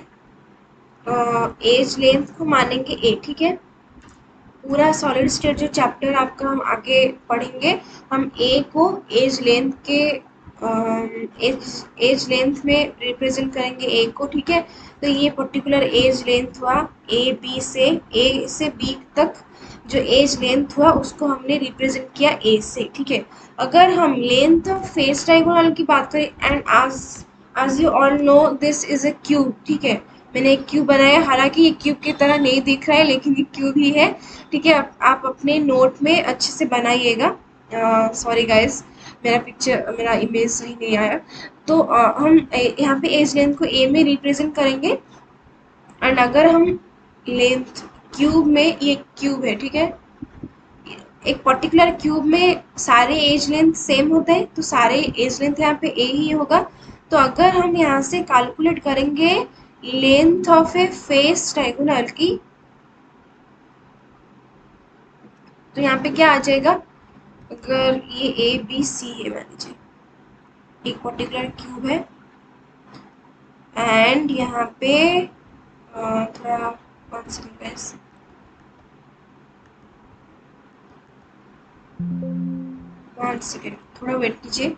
एज लेंथ को मानेंगे ए, ठीक है। पूरा सॉलिड स्टेट जो चैप्टर आपका हम आगे पढ़ेंगे, हम ए को एज लेंथ के एज लेंथ में रिप्रेजेंट करेंगे ए को, ठीक है। तो ये पर्टिकुलर एज लेंथ हुआ ए से बी तक जो एज लेंथ हुआ उसको हमने रिप्रेजेंट किया ए से, ठीक है। अगर हम लेंथ ऑफ फेस डायगोनल की बात करें, एंड आज you all know this is a cube, ठीक है। मैंने एक क्यूब बनाया, हालांकि ये क्यूब की तरह नहीं दिख रहा है, लेकिन ये क्यूब ही है, ठीक है। आप अपने नोट में अच्छे से बनाइएगा। सॉरी गाइस, मेरा इमेज सही नहीं आया। तो हम यहाँ पे एज लेंथ को ए में रिप्रेजेंट करेंगे, एंड अगर हम लेंथ क्यूब में, ये क्यूब है, ठीक है, एक पर्टिकुलर क्यूब में सारे एज लेंथ सेम होते हैं, तो सारे एज लेंथ यहाँ पे ए ही होगा। तो अगर हम यहाँ से कैलकुलेट करेंगे length of A face diagonal की, तो यहाँ पे क्या आ जाएगा? अगर ये ए बी सी है मान लीजिए, एक पर्टिकुलर क्यूब है, एंड यहाँ पे थोड़ा 1 सेकेंड गाइस, 1 सेकेंड थोड़ा वेट कीजिए।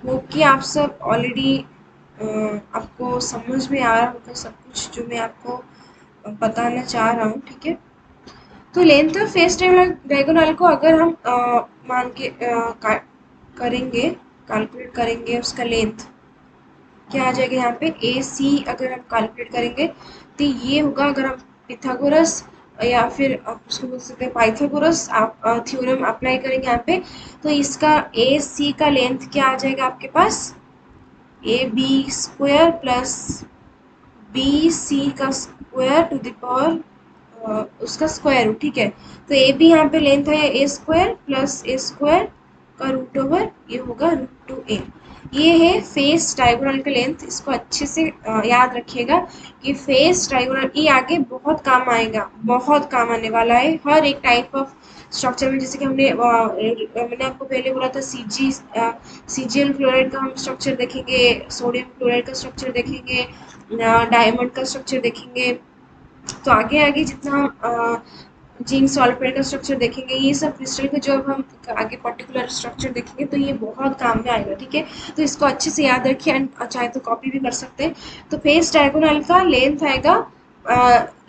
होप कि आप सब ऑलरेडी आपको समझ में आ रहा होगा सब कुछ जो मैं आपको बताना चाह रहा हूँ, ठीक है। तो लेंथ ऑफ फेस डायगोनल को अगर हम मान के करेंगे, कैलकुलेट करेंगे उसका लेंथ, क्या आ जाएगा यहाँ पे ए सी, अगर हम कैलकुलेट करेंगे तो ये होगा, अगर हम पिथागोरस या फिर आप उसको बोल सकते हैं पाइथागोरस आप थ्योरम अप्लाई करेंगे यहाँ पे, तो इसका ए सी का लेंथ क्या आ जाएगा आपके पास? A b square plus b c का स्क्वायर टू द पावर उसका स्क्वायर रूट, ठीक है। तो ए बी यहाँ पे लेंथ है a square plus a square का रूट ओवर, ये होगा रूट 2a। ये है फेस डायगोनल का लेंथ। इसको अच्छे से याद रखिएगा कि फेस डायगोनल ये आगे बहुत काम आएगा, बहुत काम आने वाला है हर एक टाइप ऑफ स्ट्रक्चर में। जैसे कि मैंने आपको पहले बोला था सीजीएल क्लोराइड का हम स्ट्रक्चर देखेंगे, सोडियम क्लोराइड का स्ट्रक्चर देखेंगे, डायमंड का स्ट्रक्चर देखेंगे। तो आगे आगे जितना हम जिंक सॉल्फेट का स्ट्रक्चर देखेंगे, ये सब क्रिस्टल के जो अब हम आगे पर्टिकुलर स्ट्रक्चर देखेंगे तो ये बहुत काम में आएगा, ठीक है। तो इसको अच्छे से याद रखिए एंड चाहे तो कॉपी भी कर सकते हैं। तो फेस डायगोनल का लेंथ आएगा,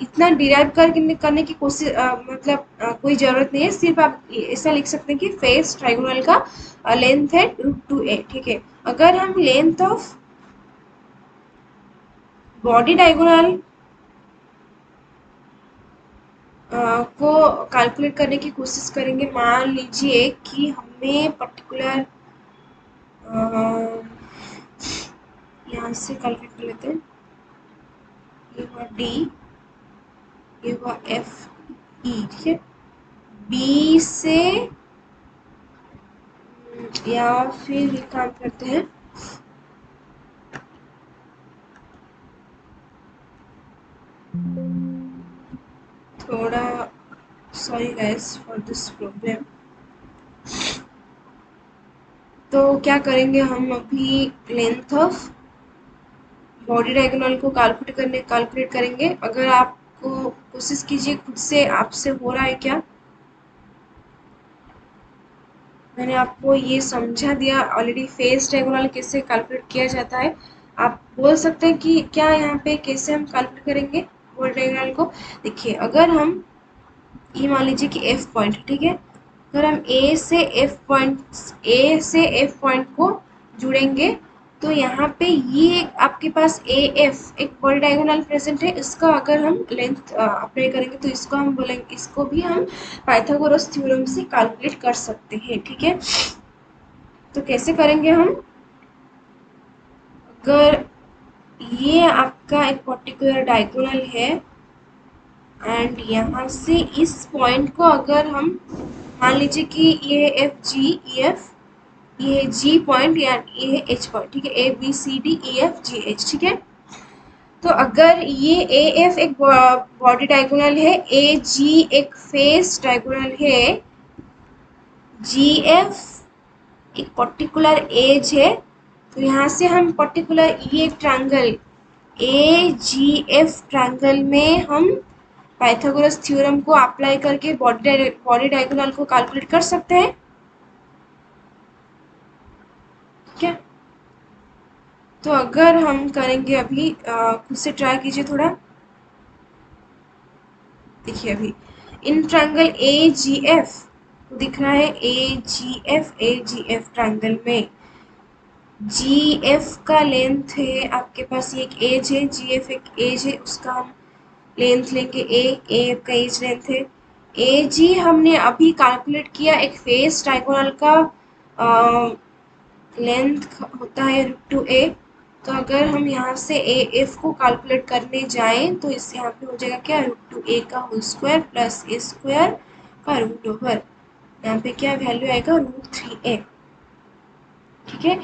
इतना डिराइव करने की कोशिश मतलब कोई ज़रूरत नहीं है, सिर्फ आप ऐसा लिख सकते हैं कि फेस डायगोनल का लेंथ है √2a, ठीक है। अगर हम लेंथ ऑफ बॉडी डायगोनल को कैलकुलेट करने की कोशिश करेंगे, मान लीजिए कि हमें पर्टिकुलर यहाँ से कैलकुलेट कर लेते हैं। ये हुआ डी, ये हुआ एफ ई, ठीक है। बी से या फिर ये काम करते हैं, थोड़ा sorry guys for this problem. तो क्या करेंगे हम अभी, लेंथ ऑफ बॉडी डायगोनल को कैलकुलेट करेंगे। अगर आपको कोशिश कीजिए खुद से, आपसे हो रहा है क्या। मैंने आपको ये समझा दिया ऑलरेडी फेस डायगोनल कैसे कैलकुलेट किया जाता है। आप बोल सकते हैं कि क्या यहाँ पे कैसे हम कैलकुलेट करेंगे बॉडी डायगोनल को। देखिए अगर हम ये मान लीजिए कि एफ पॉइंट, ठीक है। अगर हम ए से एफ पॉइंट को जुड़ेंगे तो यहाँ पे ये आपके पास ए एफ एक बॉडी डायगोनल प्रेजेंट है। इसका अगर हम लेंथ अप्लाई करेंगे तो इसको हम बोलेंगे, इसको भी हम पाइथागोरस थ्योरम से कैलकुलेट कर सकते हैं, ठीक है। तो कैसे करेंगे हम, अगर ये आपका एक पर्टिकुलर डायगोनल है एंड यहाँ से इस पॉइंट को अगर हम मान लीजिए कि ये एफ जी ई एफ, ये है जी पॉइंट या ये है एच पॉइंट, ठीक है। A B C D E F G H, ठीक है। तो अगर ये ए एफ एक बॉडी डायगोनल है, ए जी एक फेस डायगोनल है, जी एफ एक पर्टिकुलर एज है, तो यहाँ से हम पर्टिकुलर ये एक triangle A G F triangle में हम पाइथागोरस थ्योरम को अप्लाई करके बॉडी डायगोनल को कैलकुलेट कर सकते हैं, ठीक है। तो अगर हम करेंगे अभी, खुद से ट्राई कीजिए थोड़ा। देखिए अभी in triangle A G F दिख रहा है, ए जी एफ ट्रायंगल में जी एफ का लेंथ है आपके पास, ये एक एज है, जी एफ एक एज है, उसका हम लेंथ लेंगे ए एफ का एज लेंथ है। ए जी हमने अभी कैलकुलेट किया, एक फेस डायगोनल का लेंथ होता है √2a। तो अगर हम यहाँ से ए एफ को कैलकुलेट करने जाएं तो इस यहाँ पे हो जाएगा क्या, √2a का whole square plus a square का रूट ओवर, यहाँ पे क्या वैल्यू आएगा, √3a, ठीक है।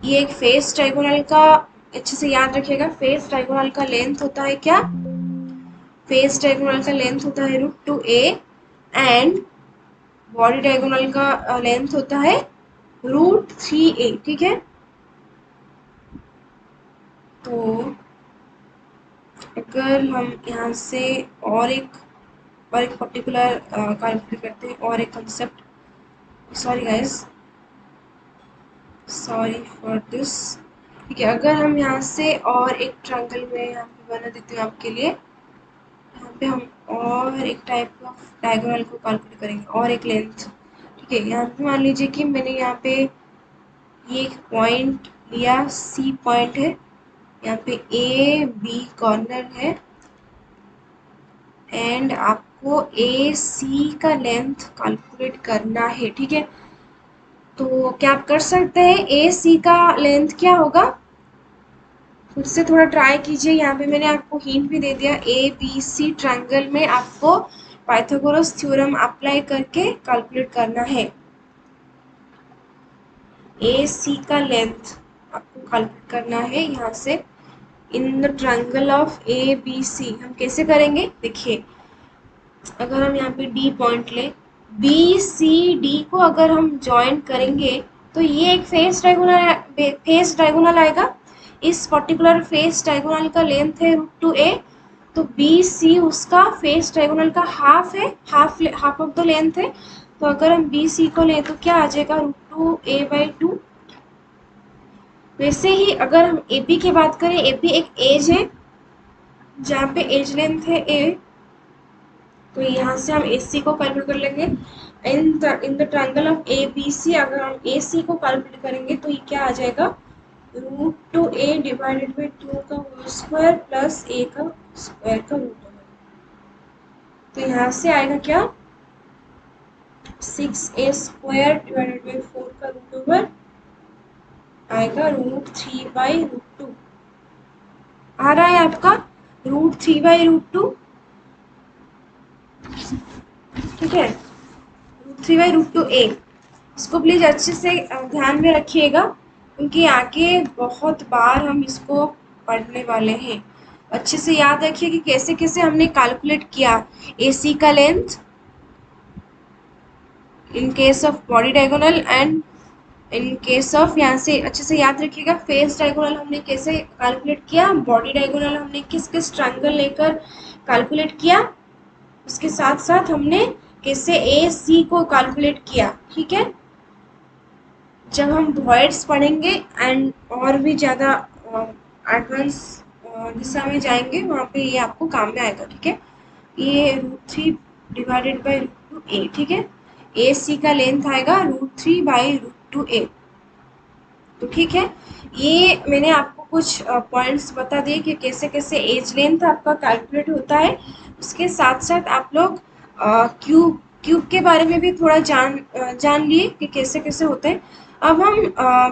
ये एक फेस डायगोनल का, अच्छे से याद रखिएगा, फेस डायगोनल का लेंथ होता है क्या, फेस डायगोनल का लेंथ होता है √2a एंड बॉडी डायगोनल का लेंथ होता है √3a, ठीक है। तो अगर हम यहाँ से और एक पर्टिकुलर कैलकुलेट करते हैं, और एक concept, sorry guys sorry for this, ठीक है। अगर हम यहाँ से और एक ट्रायंगल में यहाँ पे बना देते हैं आपके लिए, यहाँ पे हम और एक टाइप ऑफ डायगोनल को कैलकुलेट करेंगे और एक लेंथ, ठीक है। यहाँ पे मान लीजिए कि मैंने यहाँ पे ये एक पॉइंट लिया, सी पॉइंट है, यहाँ पे ए बी कॉर्नर है एंड आपको ए सी का लेंथ कैलकुलेट करना है, ठीक है। तो क्या आप कर सकते हैं, ए सी का लेंथ क्या होगा, खुद से थोड़ा ट्राई कीजिए। यहाँ पे मैंने आपको हिंट भी दे दिया, ए बी सी ट्रायंगल में आपको पाइथागोरस थ्योरम अप्लाई करके कैलकुलेट करना है ए सी का लेंथ। आपको कैलकुलेट करना है यहाँ से। In the triangle of A B C हम कैसे करेंगे, देखिए अगर हम यहाँ पे डी पॉइंट लें, बी सी डी को अगर हम ज्वाइन करेंगे तो ये एक फेस डायगोनल आएगा। इस पर्टिकुलर फेस डायगोनल का लेंथ है √2a, तो बी सी उसका फेस डायगोनल का हाफ है, हाफ ऑफ द लेंथ है। तो अगर हम बी सी को लें तो क्या आ जाएगा, √2a/2। वैसे ही अगर हम ए बी की बात करें, ए बी एक एज है जहाँ पे एज लेंथ है ए, तो यहाँ से हम ए सी को कैलकुलेट कर लेंगे। In the triangle of A B C अगर हम ए सी को कैलकुलेट करेंगे तो ये क्या आ जाएगा, √2a/2 का होल स्क्वायर प्लस ए का स्क्वायर का रूट ओवर। तो यहाँ से आएगा क्या, 6a² / 4 का रूट ओवर आएगा √3/√2। आ रहा है आपका √3/√2, ठीक है, √3/√2a। इसको प्लीज अच्छे से ध्यान में रखिएगा क्योंकि आगे बहुत बार हम इसको पढ़ने वाले हैं। अच्छे से याद रखिए कि कैसे कैसे हमने कैलकुलेट किया AC का length in case of body diagonal and in case of, यहाँ से अच्छे से याद रखिएगा फेस डायगोनल हमने कैसे कैलकुलेट किया, बॉडी डायगोनल हमने किस किस ट्रायंगल लेकर कैलकुलेट किया, उसके साथ साथ हमने कैसे AC को कैलकुलेट किया। ठीक है, जब हम वॉइड्स पढ़ेंगे एंड और भी ज़्यादा एडवांस दिशा में जाएंगे वहाँ पे ये आपको काम में आएगा। ठीक है, ये √3/√2a, ठीक है, AC का लेंथ आएगा √3/√2a। तो ठीक है, ये मैंने आपको कुछ पॉइंट्स बता दिए कि कैसे कैसे एज लेंथ आपका कैलकुलेट होता है। उसके साथ साथ आप लोग क्यूब के बारे में भी थोड़ा जान लिए कि कैसे कैसे होते हैं। अब हम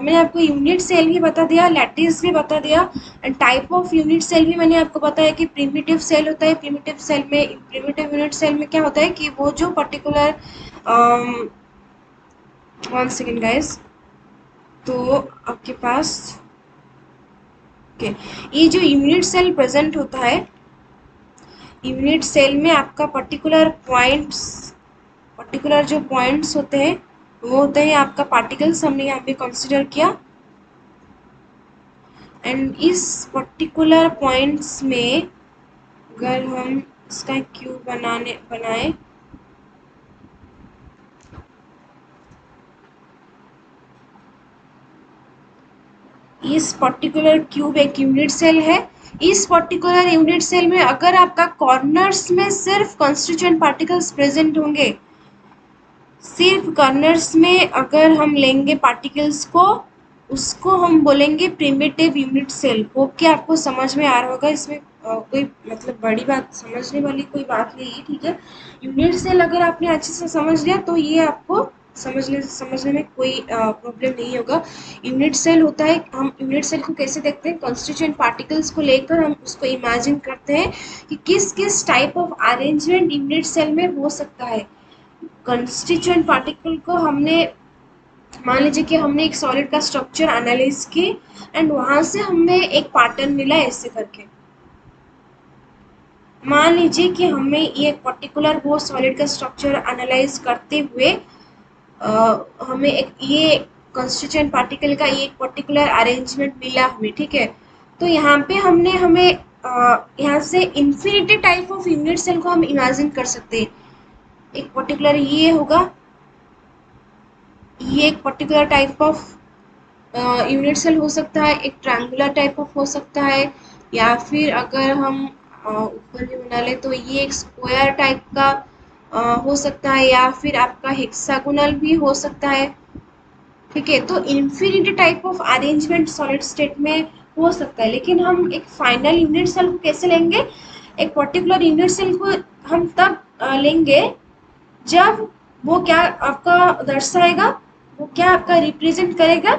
मैंने आपको यूनिट सेल भी बता दिया, लैटिस भी बता दिया, and type of unit cell भी मैंने आपको बताया कि प्रिमिटिव सेल होता है। प्रिमिटिव यूनिट सेल में क्या होता है कि वो जो पर्टिकुलर 1 सेकेंड गाइस, तो आपके पास ये जो यूनिट सेल प्रेजेंट होता है, यूनिट सेल में आपका पर्टिकुलर जो पॉइंट्स होते हैं वो होते हैं आपका पार्टिकल्स, हमने यहाँ पे कंसिडर किया। एंड इस पर्टिकुलर पॉइंट्स में अगर हम इसका क्यूब बनाए इस पर्टिकुलर क्यूब एक यूनिट सेल है। इस पर्टिकुलर यूनिट सेल में अगर आपका कॉर्नर्स में सिर्फ कॉन्स्टिट्यूएंट पार्टिकल्स प्रेजेंट होंगे, सिर्फ कॉर्नर्स में अगर हम लेंगे पार्टिकल्स को, उसको हम बोलेंगे प्रिमिटिव यूनिट सेल। होप कि आपको समझ में आ रहा होगा, इसमें कोई मतलब बड़ी बात समझने वाली कोई बात नहीं है। ठीक है, यूनिट सेल अगर आपने अच्छे से समझ लिया तो ये आपको समझने में कोई प्रॉब्लम नहीं होगा। यूनिट सेल होता है, हम यूनिट सेल को कैसे देखते हैं, कॉन्स्टिट्यूएंट पार्टिकल्स को लेकर हम उसको इमेजिन करते हैं कि किस किस type of arrangement unit cell में हो सकता है। कंस्टिट्यूएंट पार्टिकल को हमने, मान लीजिए कि हमने एक सॉलिड का स्ट्रक्चर एनालाइज की एंड वहां से हमें एक पैटर्न मिला ऐसे करके। मान लीजिए कि हमें ये पर्टिकुलर वो सॉलिड का स्ट्रक्चर एनालाइज करते हुए हमें एक ये कंस्टिट्यूएंट पार्टिकल का ये पर्टिकुलर अरेंजमेंट मिला हमें। ठीक है, तो यहाँ पे हमें यहाँ से infinity type of unit cell को हम इमेजिन कर सकते हैं। एक पर्टिकुलर ये होगा, ये एक particular type of unit cell हो सकता है, एक ट्रायंगुलर टाइप ऑफ हो सकता है, या फिर अगर हम ऊपर भी बना ले तो ये एक स्क्वायर टाइप का हो सकता है, या फिर आपका हेक्सागोनल भी हो सकता है। ठीक है, तो infinity type of arrangement solid state में हो सकता है, लेकिन हम एक फाइनल यूनिट सेल को कैसे लेंगे, एक पर्टिकुलर यूनिट सेल को हम तब लेंगे जब वो क्या आपका दर्शाएगा, वो क्या आपका रिप्रेजेंट करेगा,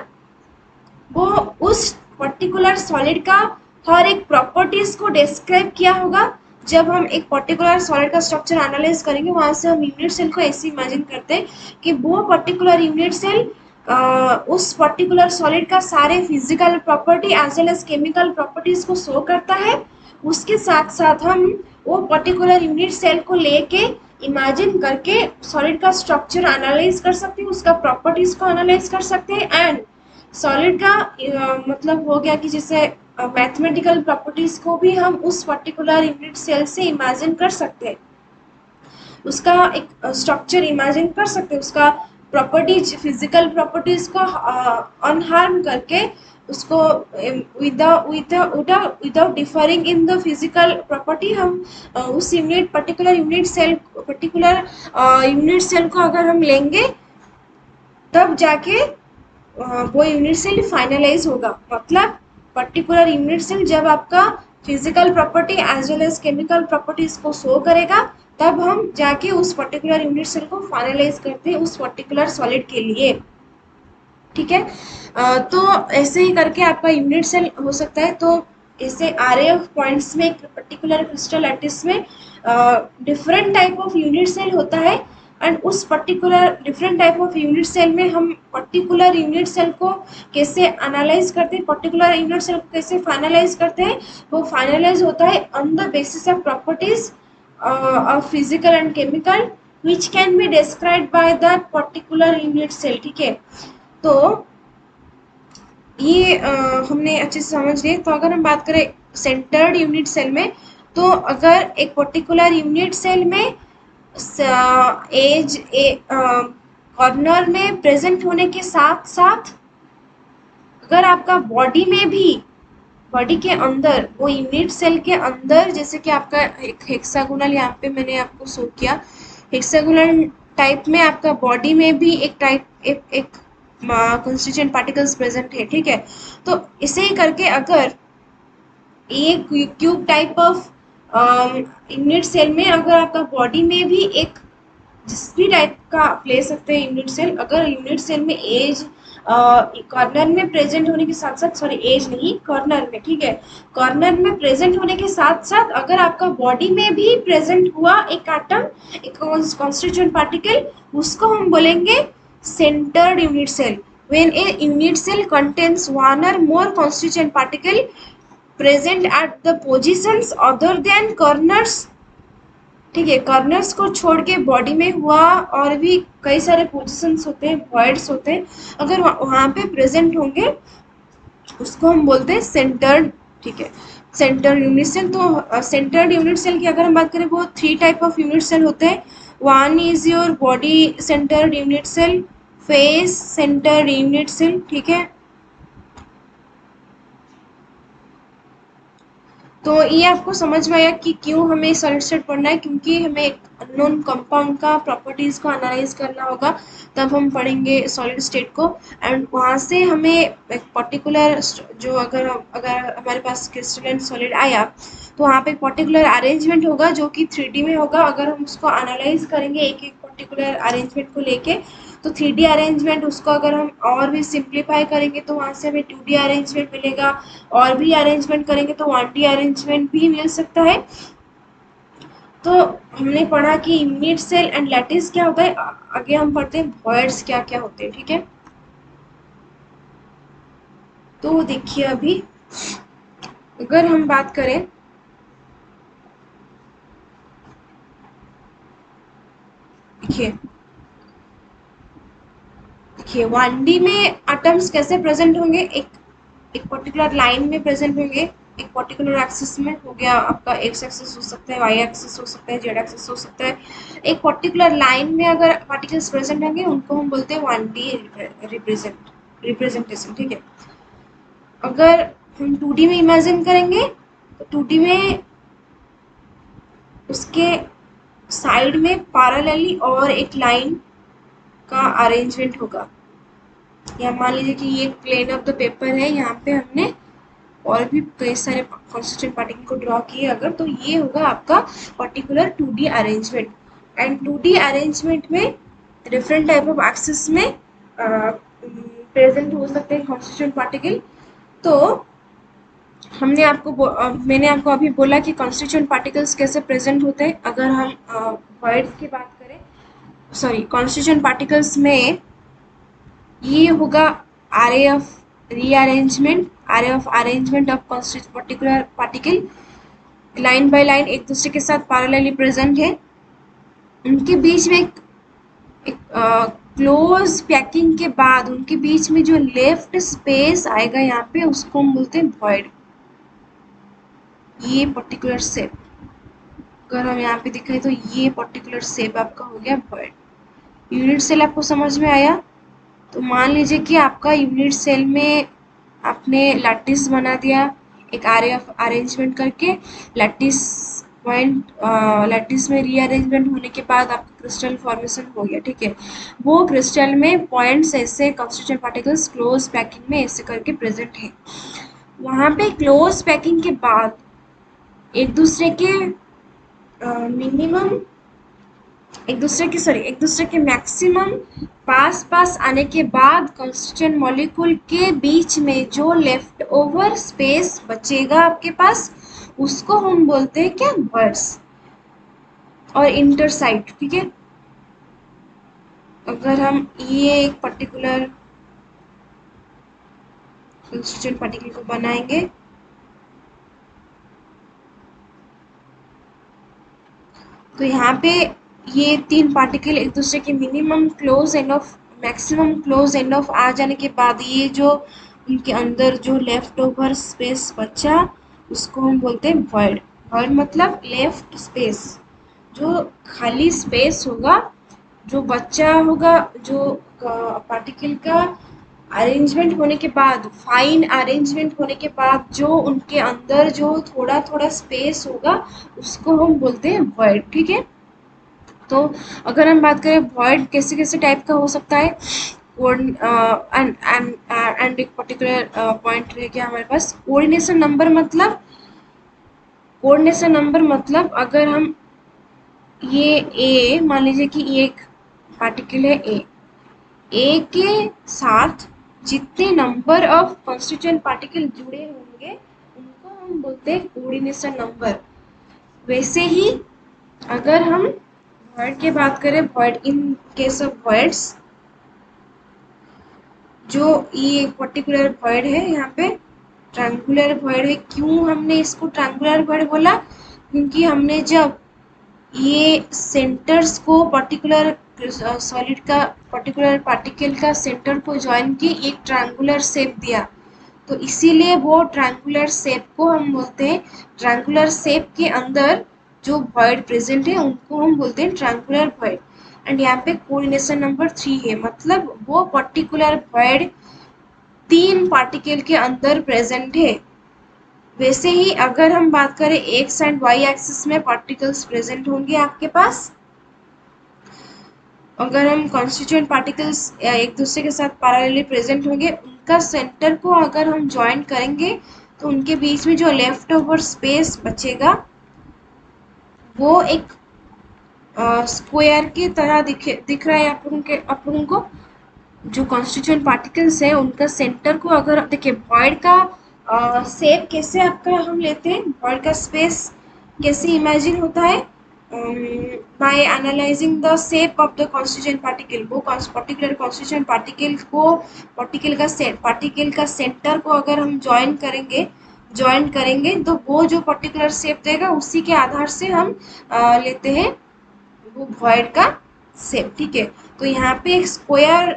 वो उस पर्टिकुलर सॉलिड का हर एक प्रॉपर्टीज को डिस्क्राइब किया होगा। जब हम एक पर्टिकुलर सॉलिड का स्ट्रक्चर एनालाइज करेंगे वहां से हम यूनिट सेल को ऐसे इमेजिन करते हैं कि वो पर्टिकुलर यूनिट सेल उस पर्टिकुलर सॉलिड का सारे physical property as well as chemical properties को शो करता है। उसके साथ साथ हम वो पर्टिकुलर यूनिट सेल को लेके इमेजिन करके सॉलिड का स्ट्रक्चर एनालाइज कर सकते हैं, उसका प्रॉपर्टीज को एनालाइज कर सकते हैं एंड सॉलिड का मतलब हो गया कि जैसे मैथमेटिकल प्रॉपर्टीज को भी हम उस पर्टिकुलर यूनिट सेल से इमेजिन कर सकते हैं, उसका एक स्ट्रक्चर इमेजिन कर सकते हैं, उसका प्रॉपर्टीज फिजिकल प्रॉपर्टीज को अनहार्म करके उसको without differing in the physical property हम उस पर्टिकुलर यूनिट सेल को अगर हम लेंगे तब जाके वो यूनिट सेल फाइनलाइज होगा। मतलब पर्टिकुलर यूनिट सेल जब आपका physical property as well as chemical properties को शो करेगा तब हम जाके उस पर्टिकुलर यूनिट सेल को फाइनलाइज करते हैं उस पर्टिकुलर सॉलिड के लिए। ठीक है, तो ऐसे ही करके आपका यूनिट सेल हो सकता है। तो ऐसे आरएफ पॉइंट्स में एक पर्टिकुलर क्रिस्टल लैटिस में different type of unit cell होता है एंड उस particular different type of unit cell में हम पर्टिकुलर यूनिट सेल को कैसे एनालाइज करते हैं, पर्टिकुलर यूनिट सेल को कैसे फाइनलाइज करते हैं, वो फाइनलाइज होता है on the basis of properties of physical and chemical which can be describe by that particular unit cell. ठीक है, तो ये हमने अच्छे से समझ लिए। तो अगर हम बात करें सेंटर्ड यूनिट सेल में, तो अगर एक पर्टिकुलर यूनिट सेल में एज कॉर्नर में प्रेजेंट होने के साथ साथ अगर आपका बॉडी में भी बॉडी के अंदर वो यूनिट सेल के अंदर जैसे कि आपका एक हेक्सागोनल यहाँ पे मैंने आपको शो किया, हेक्सागोनल टाइप में आपका बॉडी में भी एक कॉन्स्टिट्यूएंट पार्टिकल्स प्रेजेंट है। ठीक है, तो इसे ही करके अगर एक cube type of unit cell में अगर आपका बॉडी में भी एक जिस भी टाइप का आप ले सकते हैं यूनिट सेल, अगर यूनिट सेल में एज कॉर्नर में प्रेजेंट होने के साथ साथ, सॉरी एज नहीं कॉर्नर में, ठीक है, कॉर्नर में प्रेजेंट होने के साथ साथ अगर आपका बॉडी में भी प्रेजेंट हुआ एक एटम, एक कॉन्स्टिट्यूएंट पार्टिकल, उसको हम बोलेंगे centered unit cell. When a unit cell contains one or more constituent particle present at the positions other than corners, ठीक है, कॉर्नर्स को छोड़ के बॉडी में हुआ और भी कई सारे पोजिशंस होते हैं, वॉइड्स होते हैं, अगर वहाँ पे प्रेजेंट होंगे उसको हम बोलते हैं सेंटर्ड। ठीक है, सेंटर्ड यूनिट सेल। तो सेंटर्ड यूनिट सेल की अगर हम बात करें वो 3 टाइप ऑफ यूनिट सेल होते हैं। One is your body centred unit cell, face centred unit cell. ठीक है, तो ये आपको समझ में आया कि क्यों हमें सॉलिड स्टेट पढ़ना है, क्योंकि हमें एक अननोन कंपाउंड का प्रॉपर्टीज को एनालाइज करना होगा, तब हम पढ़ेंगे सॉलिड स्टेट को। एंड वहाँ से हमें एक पर्टिकुलर जो अगर हमारे पास क्रिस्टलाइन सॉलिड आया तो वहाँ पे एक पर्टिकुलर अरेंजमेंट होगा जो कि 3D में होगा। अगर हम उसको एनालाइज करेंगे एक एक पर्टिकुलर अरेंजमेंट को लेके, तो 3D अरेंजमेंट उसको अगर हम और भी सिंप्लीफाई करेंगे तो वहाँ से हमें 2D अरेंजमेंट मिलेगा, और भी अरेंजमेंट करेंगे तो 1D अरेंजमेंट भी मिल सकता है। तो हमने पढ़ा कि यूनिट सेल एंड लैटिस क्या होता है, आगे हम पढ़ते हैं वॉइड्स क्या क्या होते हैं। ठीक है, तो देखिए अभी अगर हम बात करें, देखिए 1D में एटम्स कैसे प्रेजेंट होंगे, एक पर्टिकुलर लाइन में प्रेजेंट होंगे, एक पर्टिकुलर एक्सिस में हो गया, आपका एक्स एक्सिस हो सकता है, वाई एक्सिस हो सकता है, जेड एक्सिस हो सकता है। एक पर्टिकुलर लाइन में अगर पार्टिकल्स प्रेजेंट होंगे उनको हम बोलते हैं 1D रिप्रेजेंटेशन। ठीक है, अगर हम 2D में इमेजिन करेंगे तो 2D में उसके साइड में पैरेलली और एक लाइन का अरेंजमेंट होगा। या मान लीजिए कि ये प्लेन ऑफ द पेपर है, यहाँ पे हमने और भी कई सारे कॉन्स्टिट्यूएंट पार्टिकल को ड्रॉ किए अगर, तो ये होगा आपका particular 2D arrangement. And 2D arrangement में डिफरेंट टाइप ऑफ एक्सिस में प्रेजेंट हो सकते हैं कॉन्स्टिट्यूएंट पार्टिकल। तो मैंने आपको अभी बोला कि कॉन्स्टिट्यूएंट पार्टिकल्स कैसे प्रेजेंट होते हैं। अगर हम वॉइड्स की बात करें, सॉरी कॉन्स्टिट्यूएंट पार्टिकल्स में ये होगा array of rearrangement, array of arrangement of particular particle, line by line एक दूसरे के साथ पैरेलली प्रेजेंट है, उनके बीच में एक क्लोज पैकिंग के बाद उनके बीच में जो लेफ्ट स्पेस आएगा यहाँ पे उसको हम बोलते हैं वॉइड। ये पर्टिकुलर शेप अगर हम यहाँ पे दिखाए तो ये पर्टिकुलर शेप आपका हो गया वॉइड। यूनिट सेल आपको समझ में आया? तो मान लीजिए कि आपका यूनिट सेल में आपने लैटिस बना दिया एक आरे ऑफ अरेंजमेंट करके, लैटिस पॉइंट लैटिस में रीअरेंजमेंट होने के बाद आपका क्रिस्टल फॉर्मेशन हो गया, ठीक है। वो क्रिस्टल में पॉइंट्स ऐसे कॉन्स्टिट्यूएंट पार्टिकल्स क्लोज पैकिंग में ऐसे करके प्रेजेंट है। वहाँ पे क्लोज पैकिंग के बाद एक दूसरे के मिनिमम एक दूसरे के मैक्सिमम पास पास आने के बाद कॉन्स्टिट्यूएंट मॉलिक्यूल के बीच में जो लेफ्ट ओवर स्पेस बचेगा आपके पास उसको हम बोलते हैं क्या, वर्ड्स और इंटरसाइट, ठीक है। अगर हम ये एक पर्टिकुलर कॉन्स्टिट्यूएंट पार्टिकल को बनाएंगे तो यहाँ पे ये तीन पार्टिकल एक दूसरे के minimum close end of maximum close end of आ जाने के बाद ये जो उनके अंदर जो लेफ्ट ओवर स्पेस बचा उसको हम बोलते हैं वॉइड। वॉइड मतलब लेफ्ट स्पेस, जो खाली स्पेस होगा, जो बच्चा होगा, जो पार्टिकल का अरेंजमेंट होने के बाद, फाइन अरेंजमेंट होने के बाद जो उनके अंदर जो थोड़ा थोड़ा स्पेस होगा उसको हम बोलते हैं वॉइड, ठीक है। तो अगर हम बात करें वॉइड कैसे कैसे टाइप का हो सकता है, एंड एक पर्टिकुलर पॉइंट रह गया हमारे पास कोऑर्डिनेशन नंबर मतलब अगर हम ये ए मान लीजिए कि ये एक पार्टिकल है ए के साथ जितने नंबर ऑफ कॉन्स्टिट्यूएंट पार्टिकल जुड़े होंगे उनको हम बोलते हैं कोऑर्डिनेशन नंबर। वैसे ही अगर हम वर्ड की बात करें, word in case of words, जो ये पर्टिकुलर वर्ड है यहाँ पे ट्रायंगुलर वर्ड है। क्यों हमने इसको ट्रायंगुलर वर्ड बोला? क्योंकि हमने जब ये सेंटर्स को पर्टिकुलर सॉलिड का पर्टिकुलर पार्टिकल का सेंटर को ज्वाइन की एक ट्रायंगुलर शेप दिया, तो इसीलिए वो ट्रायंगुलर शेप को हम बोलते हैं, ट्रायंगुलर शेप के अंदर जो वर्ड प्रेजेंट है उनको हम बोलते हैं ट्रायंगुलर वर्ड। एंड यहाँ पे कोऑर्डिनेशन नंबर 3 है, मतलब वो पर्टिकुलर वर्ड तीन पार्टिकल के अंदर प्रेजेंट है। वैसे ही अगर हम बात करें एक्स एंड वाई एक्सिस में पार्टिकल्स प्रेजेंट होंगे आपके पास, अगर हम कॉन्स्टिट्यूएंट पार्टिकल्स एक दूसरे के साथ पैरेलली प्रेजेंट होंगे, उनका सेंटर को अगर हम ज्वाइन करेंगे तो उनके बीच में जो लेफ्ट ओवर स्पेस बचेगा वो एक स्क्वायर की तरह दिख रहा है आप लोगों को। जो कॉन्स्टिट्यूएंट पार्टिकल्स है उनका सेंटर को अगर देखिए वॉइड का शेप कैसे आपका हम लेते हैं, वॉइड का स्पेस कैसे इमेजिन होता है, by analysing the shape of the constituent particle. वो पर्टिकुलर कॉन्स्टिट्यूएंट पार्टिकल का सेंटर को अगर हम ज्वाइन करेंगे तो वो जो पर्टिकुलर शेप देगा उसी के आधार से हम लेते हैं वो वॉइड का शेप, ठीक है। तो यहाँ पे एक स्क्वायर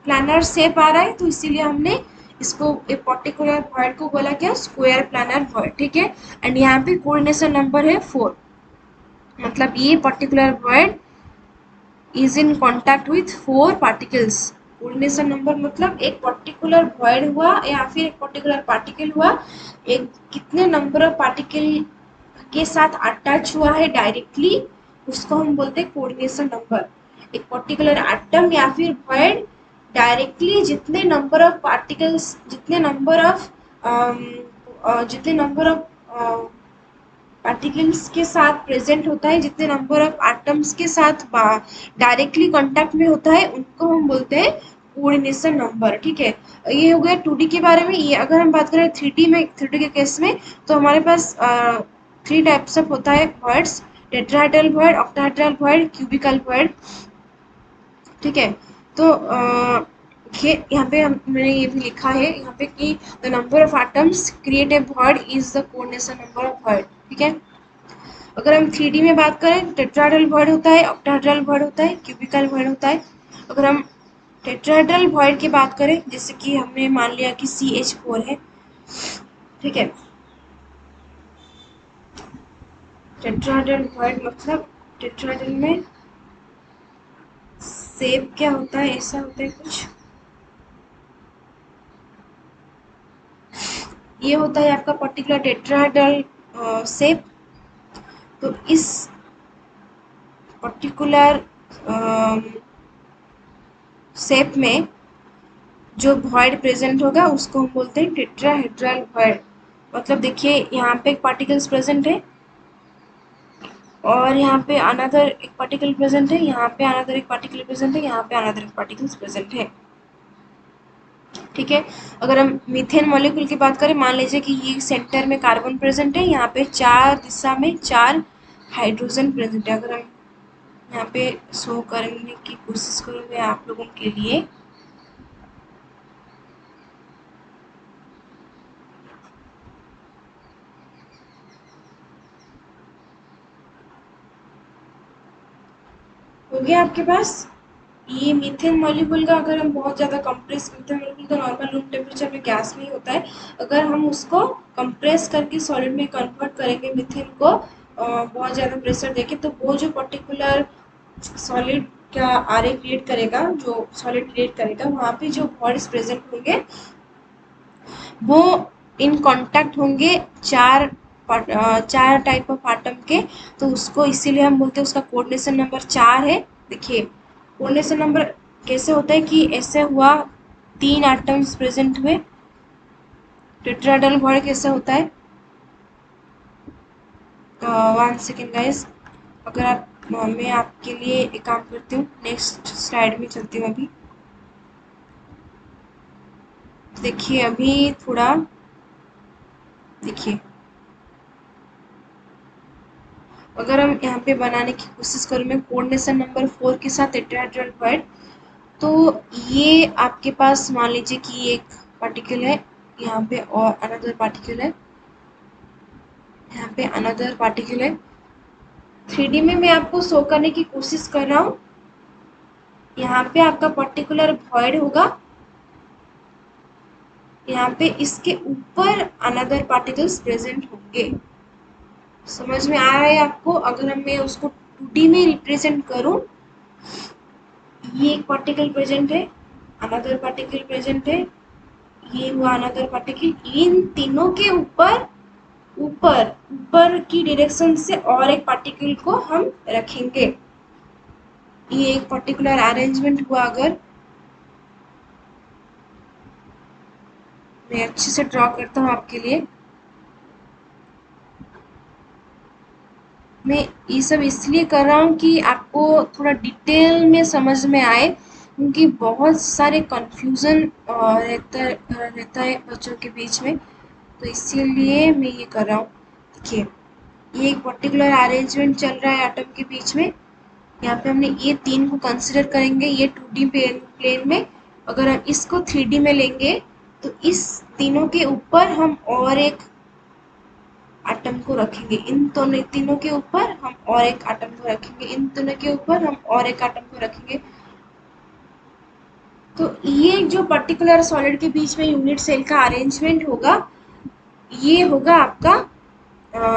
प्लानर शेप आ रहा है तो इसीलिए हमने इसको एक पर्टिकुलर वॉइड को बोला क्या, स्क्वायर प्लानर वॉइड, ठीक है। एंड यहाँ पे कोऑर्डिनेशन नंबर है 4, मतलब ये particular void is in contact with 4 particles. Coordination number मतलब एक पर्टिकुलर वॉइड हुआ या फिर एक पर्टिकुलर पार्टिकल हुआ, एक कितने नंबर ऑफ पार्टिकल के साथ अटैच हुआ है डायरेक्टली, उसको हम बोलते हैं कोऑर्डिनेशन नंबर। एक पर्टिकुलर एटम या फिर वॉइड डायरेक्टली जितने नंबर ऑफ पार्टिकल्स, जितने नंबर ऑफ पार्टिकल्स के साथ प्रेजेंट होता है, जितने नंबर ऑफ एटम्स के साथ डायरेक्टली कांटेक्ट में होता है, उनको हम बोलते हैं कोऑर्डिनेशन नंबर, ठीक है। ये हो गया 2D के बारे में। ये अगर हम बात करें 3D के केस में तो हमारे पास 3 टाइप्स ऑफ होता है voids, tetrahedral void, octahedral void, cubical void, ठीक है। तो देखिए यहाँ पे मैंने ये भी लिखा है यहाँ पे कि the number of atoms create a void is the coordination number of void, ठीक है। अगर हम 3D में बात करें, टेट्राहेड्रल वॉइड होता है, ऑक्टाहेड्रल वॉइड होता है, क्यूबिकल वॉइड होता है। अगर हम टेट्राहेड्रल वॉइड की बात करें, जैसे कि हमने मान लिया कि CH4 है, ठीक है। टेट्राहेड्रल वॉइड मतलब टेट्राहेड्रल में शेप क्या होता है, ऐसा होता है कुछ, ये होता है आपका पर्टिकुलर टेट्राहेड्रल शेप। तो इस पर्टिकुलर शेप में जो वॉइड प्रेजेंट होगा उसको हम बोलते हैं टेट्राहेड्रल वॉइड। मतलब देखिए यहाँ पे एक पार्टिकल्स प्रेजेंट है और यहाँ पे अनदर एक पार्टिकल प्रेजेंट है, यहाँ पे अनदर एक पार्टिकल प्रेजेंट है, यहाँ पे अनदर एक पार्टिकल्स प्रेजेंट है, ठीक है। अगर हम मीथेन मॉलिक्यूल की बात करें, मान लीजिए कि ये सेंटर में कार्बन प्रेजेंट है, यहाँ पे 4 दिशा में 4 हाइड्रोजन प्रेजेंट है। अगर हम यहाँ पे शो करने की कोशिश करूँगी आप लोगों के लिए, हो गया आपके पास ये मीथेन मॉलिक्यूल का। अगर हम बहुत ज़्यादा कंप्रेस, मीथेन मॉलिक्यूल तो नॉर्मल रूम टेम्परेचर में गैस में ही होता है, अगर हम उसको कंप्रेस करके सॉलिड में कन्वर्ट करेंगे मीथेन को बहुत ज़्यादा प्रेशर देके, तो वो जो पर्टिकुलर सॉलिड का आरे क्रिएट करेगा, जो सॉलिड क्रिएट करेगा, वहाँ पे जो वॉइड्स प्रेजेंट होंगे वो इन कांटेक्ट होंगे चार टाइप ऑफ आटम के। तो उसको इसीलिए हम बोलते हैं उसका कोऑर्डिनेशन नंबर 4 है। देखिए कोऑर्डिनेशन नंबर कैसे होता है कि ऐसे हुआ 3 एटम्स प्रेजेंट हुए। टेट्राहेड्रल वॉइड कैसे होता है, 1 सेकेंड गाइस, अगर आप मैं आपके लिए एक काम करती हूँ, नेक्स्ट स्लाइड में चलती हूँ अभी। देखिए अभी थोड़ा देखिए, अगर हम यहाँ पे बनाने की कोशिश करूँ मैं कोऑर्डिनेशन नंबर 4 के साथ टेट्राहेड्रल वॉइड, तो ये आपके पास मान लीजिए कि एक पार्टिकल है, यहाँ पे और अनदर पार्टिकल है, यहाँ पे अनदर पार्टिकल है। 3D में मैं आपको शो करने की कोशिश कर रहा हूँ। यहाँ पे आपका पर्टिकुलर वॉइड होगा, यहाँ पे इसके ऊपर अनदर पार्टिकल्स प्रेजेंट होंगे। समझ में आ रहा है आपको? अगर हम मैं उसको 2D में रिप्रेजेंट करूँ, ये एक पार्टिकल प्रेजेंट है, अनदर पार्टिकल प्रेजेंट है, ये हुआ अनदर पार्टिकल, इन तीनों के ऊपर ऊपर ऊपर की डायरेक्शन से और एक पार्टिकल को हम रखेंगे। ये एक पर्टिकुलर अरेंजमेंट हुआ। अगर मैं अच्छे से ड्रॉ करता हूँ आपके लिए, मैं ये सब इसलिए कर रहा हूँ कि आपको थोड़ा डिटेल में समझ में आए, क्योंकि बहुत सारे कंफ्यूजन रहता है बच्चों के बीच में, तो इसीलिए मैं ये कर रहा हूँ। देखिए ये एक पर्टिकुलर अरेंजमेंट चल रहा है एटम के बीच में। यहाँ पे हमने ये 3 को कंसिडर करेंगे, ये 2D प्लेन में। अगर हम इसको 3D में लेंगे तो इस तीनों के ऊपर हम और एक एटम को रखेंगे, इन दोनों तीनों के ऊपर हम और एक एटम को रखेंगे, इन दोनों के ऊपर हम और एक एटम को रखेंगे। तो ये जो पर्टिकुलर सॉलिड के बीच में यूनिट सेल का अरेंजमेंट होगा, ये होगा आपका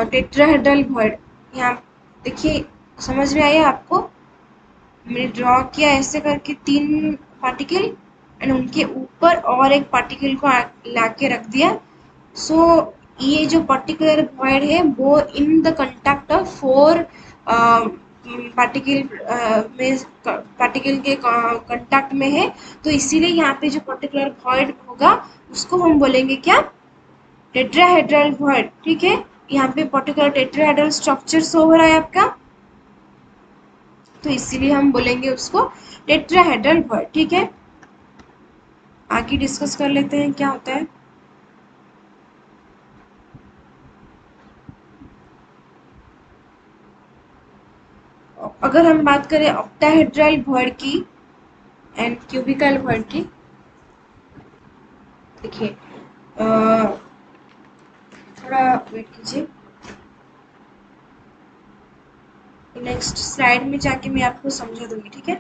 टेट्राहेड्रल वॉइड। यहाँ देखिए समझ में आया आपको? मैंने ड्रॉ किया ऐसे करके 3 पार्टिकल एंड उनके ऊपर और एक पार्टिकल को लाके रख दिया। सो ये जो पर्टिकुलर वॉइड है वो in the contact of 4 particle में पार्टिकल के कंटेक्ट में है। तो इसीलिए यहाँ पे जो पर्टिकुलर वॉइड होगा उसको हम बोलेंगे क्या, टेट्राहेड्रल वॉइड, ठीक है। यहाँ पे पर्टिकुलर टेट्राहेड्रल स्ट्रक्चर शो हो रहा है आपका, तो इसीलिए हम बोलेंगे उसको टेट्राहेड्रल वॉइड, ठीक है। आगे डिस्कस कर लेते हैं क्या होता है। अगर हम बात करें ऑक्टाहेड्रल वॉइड की एंड क्यूबिकल वॉइड की, देखिए, थोड़ा वेट कीजिए, नेक्स्ट स्लाइड में जाके मैं आपको समझा दूंगी, ठीक है।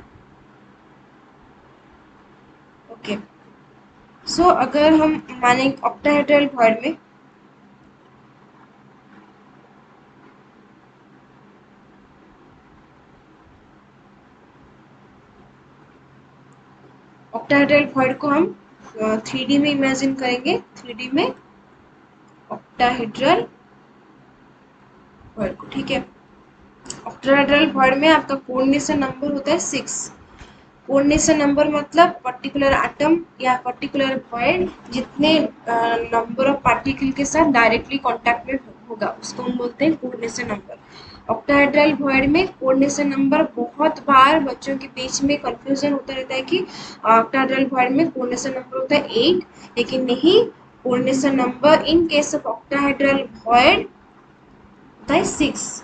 ओके, सो अगर हम माने ऑक्टाहेड्रल भॉइड में, ऑक्टाहेड्रल भॉइड को हम 3D में इमेजिन करेंगे, 3D में ऑक्टाहेड्रल भॉइड को, ठीक है। ऑक्टाहेड्रल भॉइड में आपका कोऑर्डिनेशन नंबर होता है 6। कोऑर्डिनेशन नंबर मतलब पर्टिकुलर एटम या पर्टिकुलर भॉइड जितने नंबर ऑफ पार्टिकल के साथ डायरेक्टली कांटेक्ट में होगा उसको हम बोलते हैं कोऑर्डिनेशन नंबर। ऑक्टाहेड्रल भॉइड में कोऑर्डिनेशन नंबर बहुत बार बच्चों के बीच में कंफ्यूजन होता रहता है कि ऑक्टाहेड्रल भॉइड में कोऑर्डिनेशन नंबर होता है 8, लेकिन नहीं, coordination number in case of octahedral void होता है 6।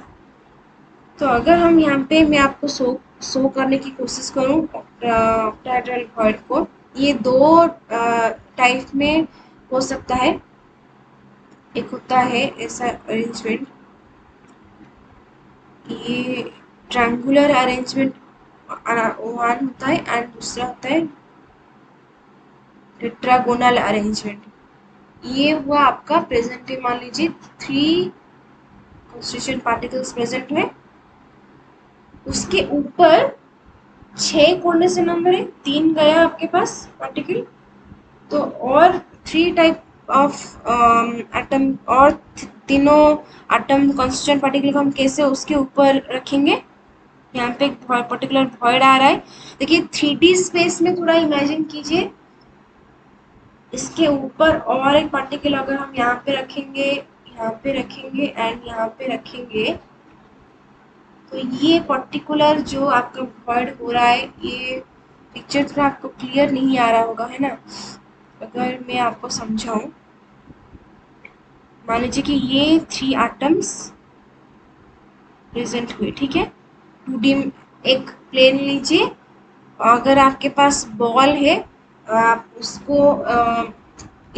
तो अगर हम यहाँ पे मैं आपको शो करने की कोशिश करूँ ऑक्टाहेड्रल भॉइड को, ये दो टाइप में हो सकता है। एक होता है ऐसा अरेंजमेंट, ये ट्रायंगुलर अरेंजमेंट वन होता है, एंड दूसरा होता है टेट्रागोनल अरेंजमेंट। ये हुआ आपका प्रेजेंट है, मान लीजिए 3 कॉन्स्टिट्यूएंट पार्टिकल्स प्रेजेंट है, उसके ऊपर 6 कोऑर्डिनेशन नंबर है, 3 गया आपके पास पार्टिकल, तो और 3 टाइप ऑफ एटम, और तीनों एटम कॉन्स्टिट्यूएंट पार्टिकल को हम कैसे उसके ऊपर रखेंगे। यहाँ पे एक पर्टिकुलर वॉइड आ रहा है, देखिए 3D स्पेस में थोड़ा इमेजिन कीजिए, इसके ऊपर और एक पार्टिकल अगर हम यहाँ पे रखेंगे, यहाँ पे रखेंगे एंड यहाँ पे रखेंगे, तो ये पर्टिकुलर जो आपका वॉइड हो रहा है, ये पिक्चर थोड़ा आपको क्लियर नहीं आ रहा होगा, है ना। अगर मैं आपको समझाऊं, मान लीजिए कि ये 3 एटम्स प्रेजेंट हुए, ठीक है। 2D एक प्लेन लीजिए, अगर आपके पास बॉल है, आप उसको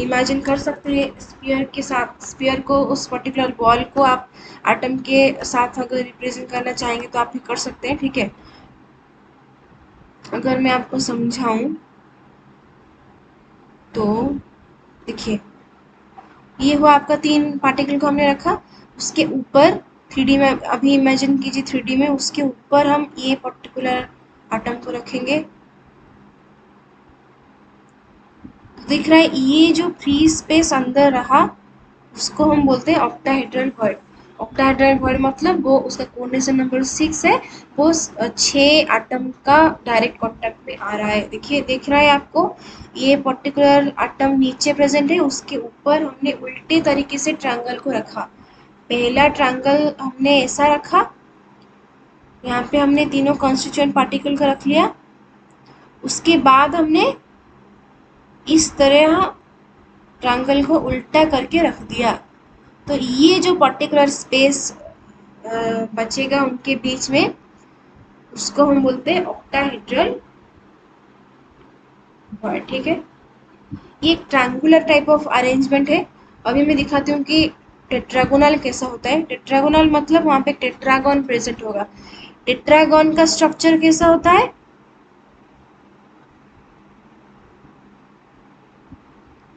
इमेजिन कर सकते हैं स्फीयर के साथ, स्फीयर को, उस पर्टिकुलर बॉल को आप एटम के साथ अगर रिप्रेजेंट करना चाहेंगे तो आप भी कर सकते हैं, ठीक है। अगर मैं आपको समझाऊं तो देखिए, ये हुआ आपका 3 पार्टिकल को हमने रखा, उसके ऊपर 3D में अभी इमेजिन कीजिए, 3D में उसके ऊपर हम ये पर्टिकुलर एटम को रखेंगे, दिख रहा है ये जो फ्री स्पेस अंदर रहा उसको हम बोलते हैं ऑक्टाहेड्रल भॉइड। ऑक्टाहेड्रल भॉइड मतलब वो उसका कोऑर्डिनेशन नंबर 6 है, वो 6 एटम का डायरेक्ट कांटेक्ट में आ रहा है। देखिए, दिख रहा है आपको, ये पर्टिकुलर एटम नीचे प्रेजेंट है, उसके ऊपर हमने उल्टे तरीके से ट्रायंगल को रखा। पहला ट्रायंगल हमने ऐसा रखा, यहाँ पे हमने तीनों कॉन्स्टिट्यूएंट पार्टिकल का रख लिया, उसके बाद हमने इस तरह ट्रायंगल को उल्टा करके रख दिया। तो ये जो पर्टिकुलर स्पेस बचेगा उनके बीच में, उसको हम बोलते हैं ऑक्टाहेड्रल भॉइड, ठीक है। ये एक ट्रायंगुलर टाइप ऑफ अरेंजमेंट है। अभी मैं दिखाती हूँ कि टेट्रागोनल कैसा होता है। टेट्रागोनल मतलब वहाँ पे टेट्रागन प्रेजेंट होगा। टेट्रागन का स्ट्रक्चर कैसा होता है,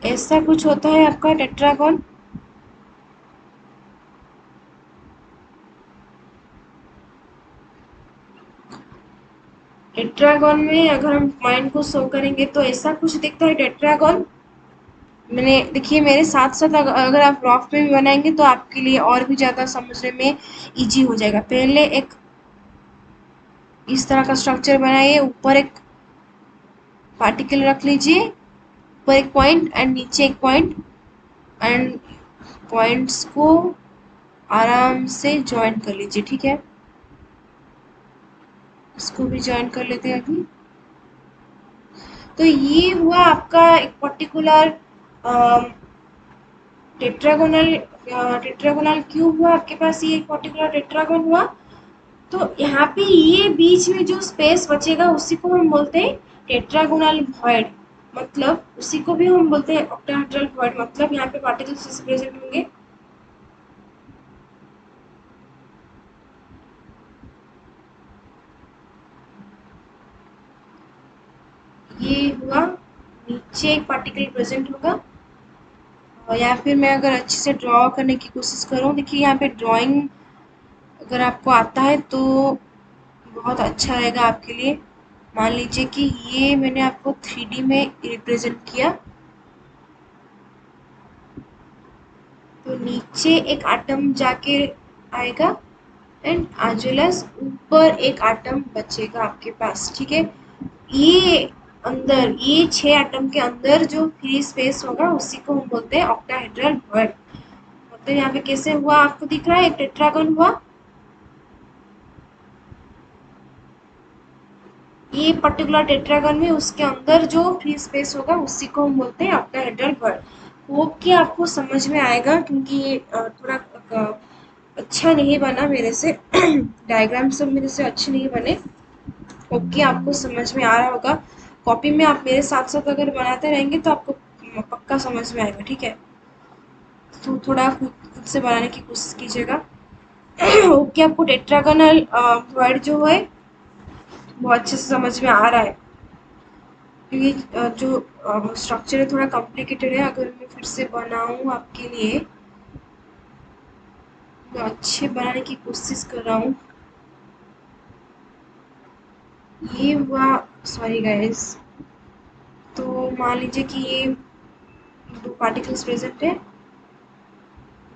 ऐसा कुछ होता है आपका टेट्रागन। टेट्रागन में अगर हम पॉइंट को शो करेंगे तो ऐसा कुछ दिखता है टेट्रागन। मैंने, देखिए मेरे साथ साथ अगर आप रफ में भी बनाएंगे तो आपके लिए और भी ज़्यादा समझने में इजी हो जाएगा। पहले एक इस तरह का स्ट्रक्चर बनाइए, ऊपर एक पार्टिकल रख लीजिए, ऊपर एक पॉइंट एंड नीचे एक पॉइंट, एंड पॉइंट्स को आराम से ज्वाइन कर लीजिए, ठीक है। इसको भी ज्वाइन कर लेते हैं अभी। तो ये हुआ आपका एक पर्टिकुलर टेट्रागोनल। टेट्रागोनल क्यों हुआ आपके पास, ये एक पर्टिकुलर टेट्रागोन हुआ, तो यहाँ पे ये बीच में जो स्पेस बचेगा उसी को हम बोलते हैं टेट्रागोनल वॉइड। मतलब उसी को भी हम बोलते हैं ऑक्टाहेड्रल वॉइड, मतलब यहाँ पे पार्टिकल्स प्रेजेंट होंगे। ये हुआ, नीचे एक पार्टिकल प्रेजेंट होगा। और या फिर मैं अगर अच्छे से ड्रॉ करने की कोशिश करूँ, देखिए यहाँ पे ड्राइंग अगर आपको आता है तो बहुत अच्छा रहेगा आपके लिए। मान लीजिए कि ये मैंने आपको 3D में रिप्रेजेंट किया, तो नीचे एक एटम जाके आएगा एंड एज वेल एज ऊपर एक एटम बचेगा आपके पास, ठीक है। ये अंदर, ये 6 एटम के अंदर जो फ्री स्पेस होगा उसी को हम बोलते हैं ऑक्टाहेड्रल वर्ड। मतलब यहाँ पे कैसे हुआ आपको दिख रहा है, एक टेट्रागन हुआ, ये पर्टिकुलर टेट्रागन में उसके अंदर जो फ्री स्पेस होगा उसी को हम बोलते हैं ऑक्टाहेड्रल वर्ड। होप कि आपको समझ में आएगा, क्योंकि ये थोड़ा अच्छा नहीं बना मेरे से डायग्राम सब मेरे से अच्छे नहीं बने। होप कि आपको समझ में आ रहा होगा। कॉपी में आप मेरे साथ साथ अगर बनाते रहेंगे तो आपको पक्का समझ में आएगा, ठीक है। तो थोड़ा खुद से बनाने की कोशिश कीजिएगा। होप कि आपको टेट्रागोनल वर्ड जो है वो अच्छे से समझ में आ रहा है, क्योंकि जो स्ट्रक्चर है थोड़ा कॉम्प्लिकेटेड है। अगर मैं फिर से बनाऊँ आपके लिए, मैं अच्छे बनाने की कोशिश कर रहा हूँ। ये हुआ, सॉरी गाइस। तो मान लीजिए कि ये 2 पार्टिकल्स प्रेजेंट है,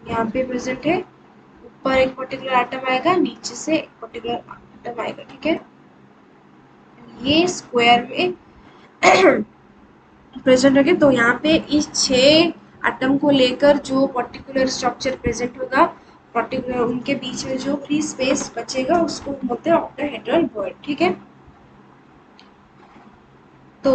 यहाँ पे प्रेजेंट है। ऊपर एक पर्टिकुलर एटम आएगा, नीचे से एक पर्टिकुलर एटम आएगा, ठीक है। ये स्क्वायर में प्रेजेंट होंगे, तो यहाँ पे इस 6 एटम को लेकर जो पर्टिकुलर स्ट्रक्चर प्रेजेंट होगा, पर्टिकुलर उनके बीच में जो फ्री स्पेस बचेगा उसको बोलते हैं ऑक्टाहेड्रल वर्ड, ठीक है। तो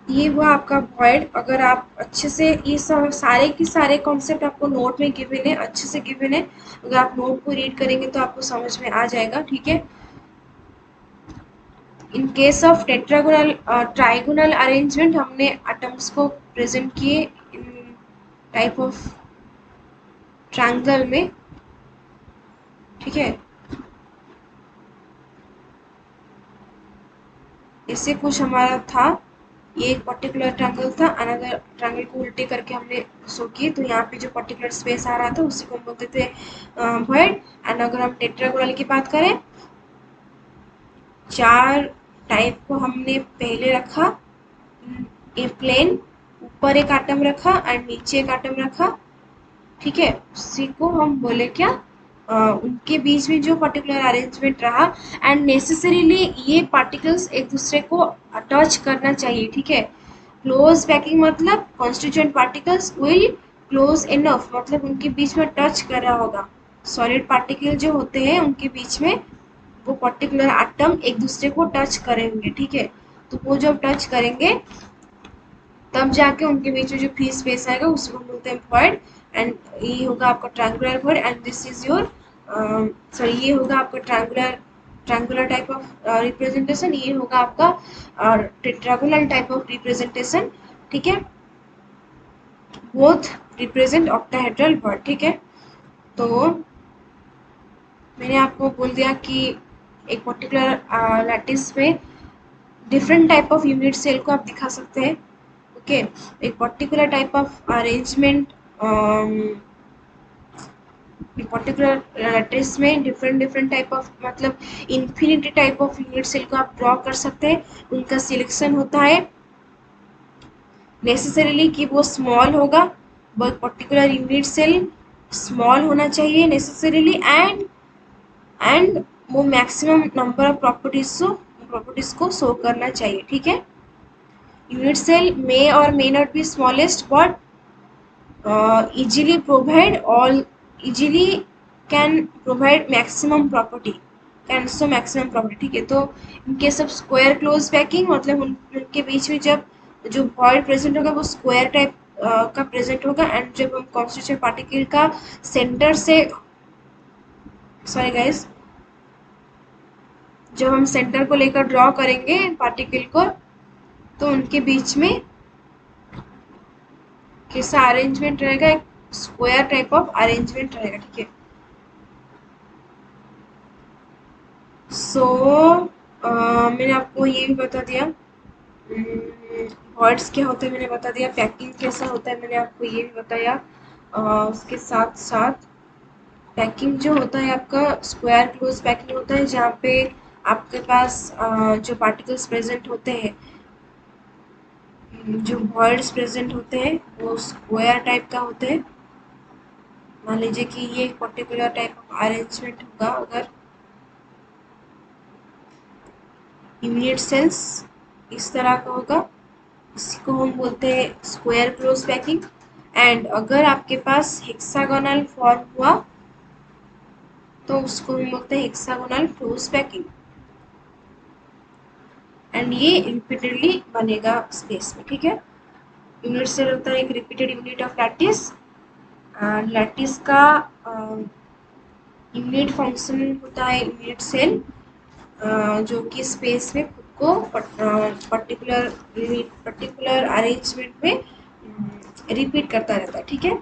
ये हुआ आपका वॉइड। अगर आप अच्छे से ये सब सारे के सारे कॉन्सेप्ट आपको नोट में गिवन है, अच्छे से गिवन है। अगर आप नोट को रीड करेंगे तो आपको समझ में आ जाएगा, ठीक है। इन case of tetragonal trigonal arrangement, हमने एटम्स को प्रेजेंट किए इन टाइप ऑफ ट्रायंगल में, ठीक है। इससे कुछ हमारा था, ये एक पर्टिकुलर ट्रायंगल था, अनदर ट्रायंगल को उल्टे करके हमने शो किए, तो यहाँ पे जो पर्टिकुलर स्पेस आ रहा था उसी को हम बोलते थे वर्ड। एंड अगर हम टेट्रागोनल की बात करें, 4 टाइप को हमने पहले रखा, ए प्लेन, ऊपर एक आइटम रखा एंड नीचे एक आइटम रखा, ठीक है। उसी को हम बोले क्या, उनके बीच में जो पर्टिकुलर अरेंजमेंट रहा, एंड नेसेसरीली ये पार्टिकल्स एक दूसरे को टच करना चाहिए, ठीक है। क्लोज पैकिंग मतलब constituent particles will close enough, मतलब उनके बीच में टच कर रहा होगा। सॉलिड पार्टिकल जो होते हैं उनके बीच में वो पर्टिकुलर एटम एक दूसरे को टच करेंगे, ठीक है। तो वो जब टच करेंगे तब जाके उनके बीच में जो फ्री स्पेस आएगा उसको बोलते हैं वॉइड। एंड ये होगा आपका triangular void, and this is your sorry, ये होगा आपका triangular triangular type of representation, ये होगा आपका टेट्रागोनल टाइप ऑफ रिप्रेजेंटेशन, ठीक है। बोथ रिप्रेजेंट ऑक्टाहेड्रल वर्ड, ठीक है। तो मैंने आपको बोल दिया कि एक पर्टिकुलर लैटिस में different type of unit cell को आप दिखा सकते हैं, ओके। एक पर्टिकुलर टाइप ऑफ अरेंजमेंट, एक पर्टिकुलर लैटिस में डिफरेंट डिफरेंट टाइप ऑफ, मतलब infinity type of unit cell को आप ड्रॉ कर सकते हैं। उनका सिलेक्शन होता है नेसेसरीली कि वो स्मॉल होगा, वो पर्टिकुलर यूनिट सेल स्मॉल होना चाहिए नेसेसरीली, एंड वो मैक्सिमम नंबर ऑफ प्रॉपर्टीज को शो करना चाहिए, ठीक है। यूनिट सेल मे और may not be smallest but easily provide all easily can provide maximum property, can show maximum property, ठीक है। तो इन case of square close packing, मतलब उनके बीच में जब जो वॉइड प्रेजेंट होगा वो स्क्वायर टाइप का प्रेजेंट होगा, एंड जब हम कॉन्स्टिट्यूएंट पार्टिकल का सेंटर से, सॉरी गाइस, जब हम सेंटर को लेकर ड्रॉ करेंगे पार्टिकल को, तो उनके बीच में कैसा अरेंजमेंट रहेगा, एक स्क्वायर टाइप ऑफ अरेंजमेंट रहेगा, ठीक है। सो मैंने आपको ये भी बता दिया, वर्ड्स क्या होते हैं मैंने बता दिया, पैकिंग कैसा होता है मैंने आपको ये भी बताया। उसके साथ साथ पैकिंग जो होता है आपका स्क्वायर क्लोज पैकिंग होता है, जहाँ पे आपके पास जो पार्टिकल्स प्रेजेंट होते हैं, जो वर्ड्स प्रेजेंट होते हैं वो स्क्वायर टाइप का होते हैं। मान लीजिए कि ये एक पर्टिकुलर टाइप ऑफ अरेंजमेंट होगा, अगर यूनिट सेल्स इस तरह का होगा, इसी को हम बोलते हैं स्क्वायर क्लोज पैकिंग। एंड अगर आपके पास हेक्सागोनल फॉर्म हुआ तो उसको हम बोलते हैं हेक्सागोनल क्लोज पैकिंग। एंड ये रिपीटेडली बनेगा स्पेस में, ठीक है। यूनिट सेल होता है एक repeated unit of lattice. Lattice का यूनिट फंक्शन होता है यूनिट सेल, जो कि स्पेस में खुद को पर्टिकुलर अरेंजमेंट में रिपीट करता रहता है, ठीक है।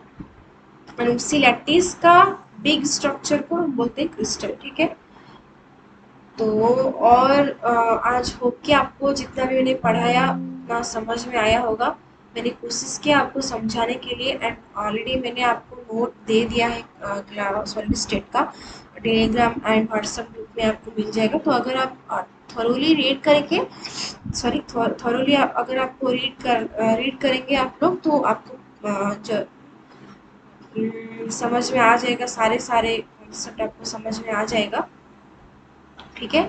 और उसी लैटिस का बिग स्ट्रक्चर को हम बोलते हैं क्रिस्टल, ठीक है। तो और आज होप कि आपको जितना भी मैंने पढ़ाया उतना समझ में आया होगा। मैंने कोशिश किया आपको समझाने के लिए, एंड ऑलरेडी मैंने आपको नोट दे दिया है सॉलिड स्टेट का, टेलीग्राम एंड व्हाट्सएप ग्रुप में आपको मिल जाएगा। तो अगर आप थोरोली रीड करके थोरोली अगर आपको रीड करेंगे आप लोग, तो आपको समझ में आ जाएगा, सारे सारे कॉन्सेप्ट आपको समझ में आ जाएगा, ठीक है।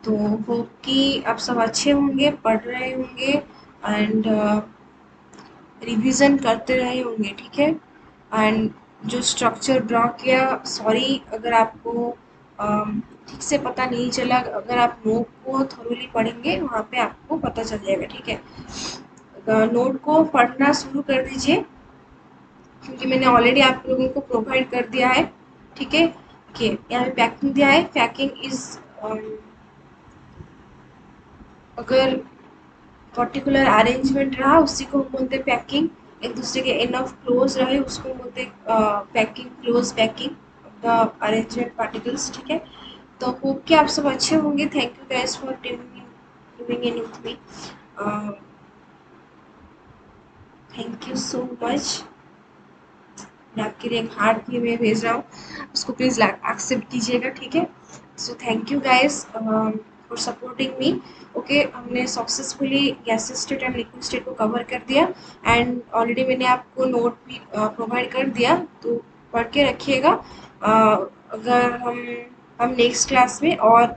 तो होप कि आप सब अच्छे होंगे, पढ़ रहे होंगे एंड रिवीजन करते रहे होंगे, ठीक है। एंड जो स्ट्रक्चर ड्रॉ किया, सॉरी अगर आपको ठीक से पता नहीं चला, अगर आप नोट को थोरोली पढ़ेंगे वहाँ पे आपको पता चल जाएगा, ठीक है। नोट को पढ़ना शुरू कर दीजिए, क्योंकि मैंने ऑलरेडी आप लोगों को प्रोवाइड कर दिया है, ठीक है। कि यहाँ पे पैकिंग दिया है, पैकिंग इज अगर पर्टिकुलर अरेंजमेंट रहा उसी को हम बोलते हैं पैकिंग। एक दूसरे के इनफ क्लोज रहे उसको हम बोलते हैं packing, close packing the arrangement particles, ठीक है। तो होप कि आप सब अच्छे होंगे। Thank you guys for tuning in with me. Thank you so much. मैं आपके लिए एक हार्ट भी मैं भेज रहा हूँ, उसको प्लीज़ एक्सेप्ट कीजिएगा, ठीक है। So thank you guys for supporting me. Okay, हमने successfully gases state and liquid state को कवर कर दिया, एंड ऑलरेडी मैंने आपको नोट भी प्रोवाइड कर दिया, तो पढ़ के रखिएगा। अगर हम नेक्स्ट क्लास में और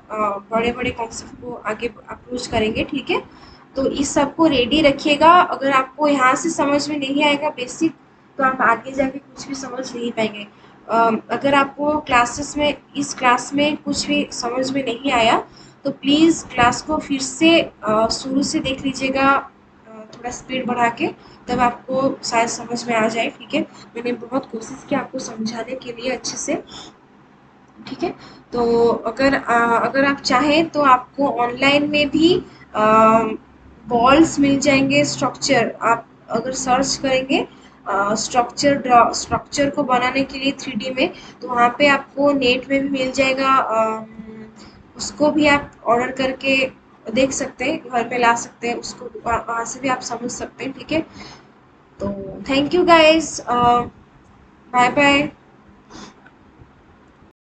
बड़े बड़े कॉन्सेप्ट को आगे अप्रोच करेंगे, ठीक है। तो इस सब को रेडी रखिएगा। अगर आपको यहाँ से समझ में नहीं आएगा बेसिक, तो आप आगे जाके कुछ भी समझ नहीं पाएंगे। अगर आपको इस क्लास में कुछ भी समझ में नहीं आया, तो प्लीज़ क्लास को फिर से शुरू से देख लीजिएगा, थोड़ा स्पीड बढ़ा के, तब आपको शायद समझ में आ जाए, ठीक है। मैंने बहुत कोशिश की आपको समझाने के लिए अच्छे से, ठीक है। तो अगर आप चाहें तो आपको ऑनलाइन में भी बॉल्स मिल जाएंगे, स्ट्रक्चर आप अगर सर्च करेंगे स्ट्रक्चर को बनाने के लिए 3D में, तो वहाँ पे आपको नेट में भी मिल जाएगा। उसको भी आप ऑर्डर करके देख सकते हैं, घर पे ला सकते हैं उसको, वहाँ से भी आप समझ सकते हैं, ठीक है। तो thank you guys, bye bye.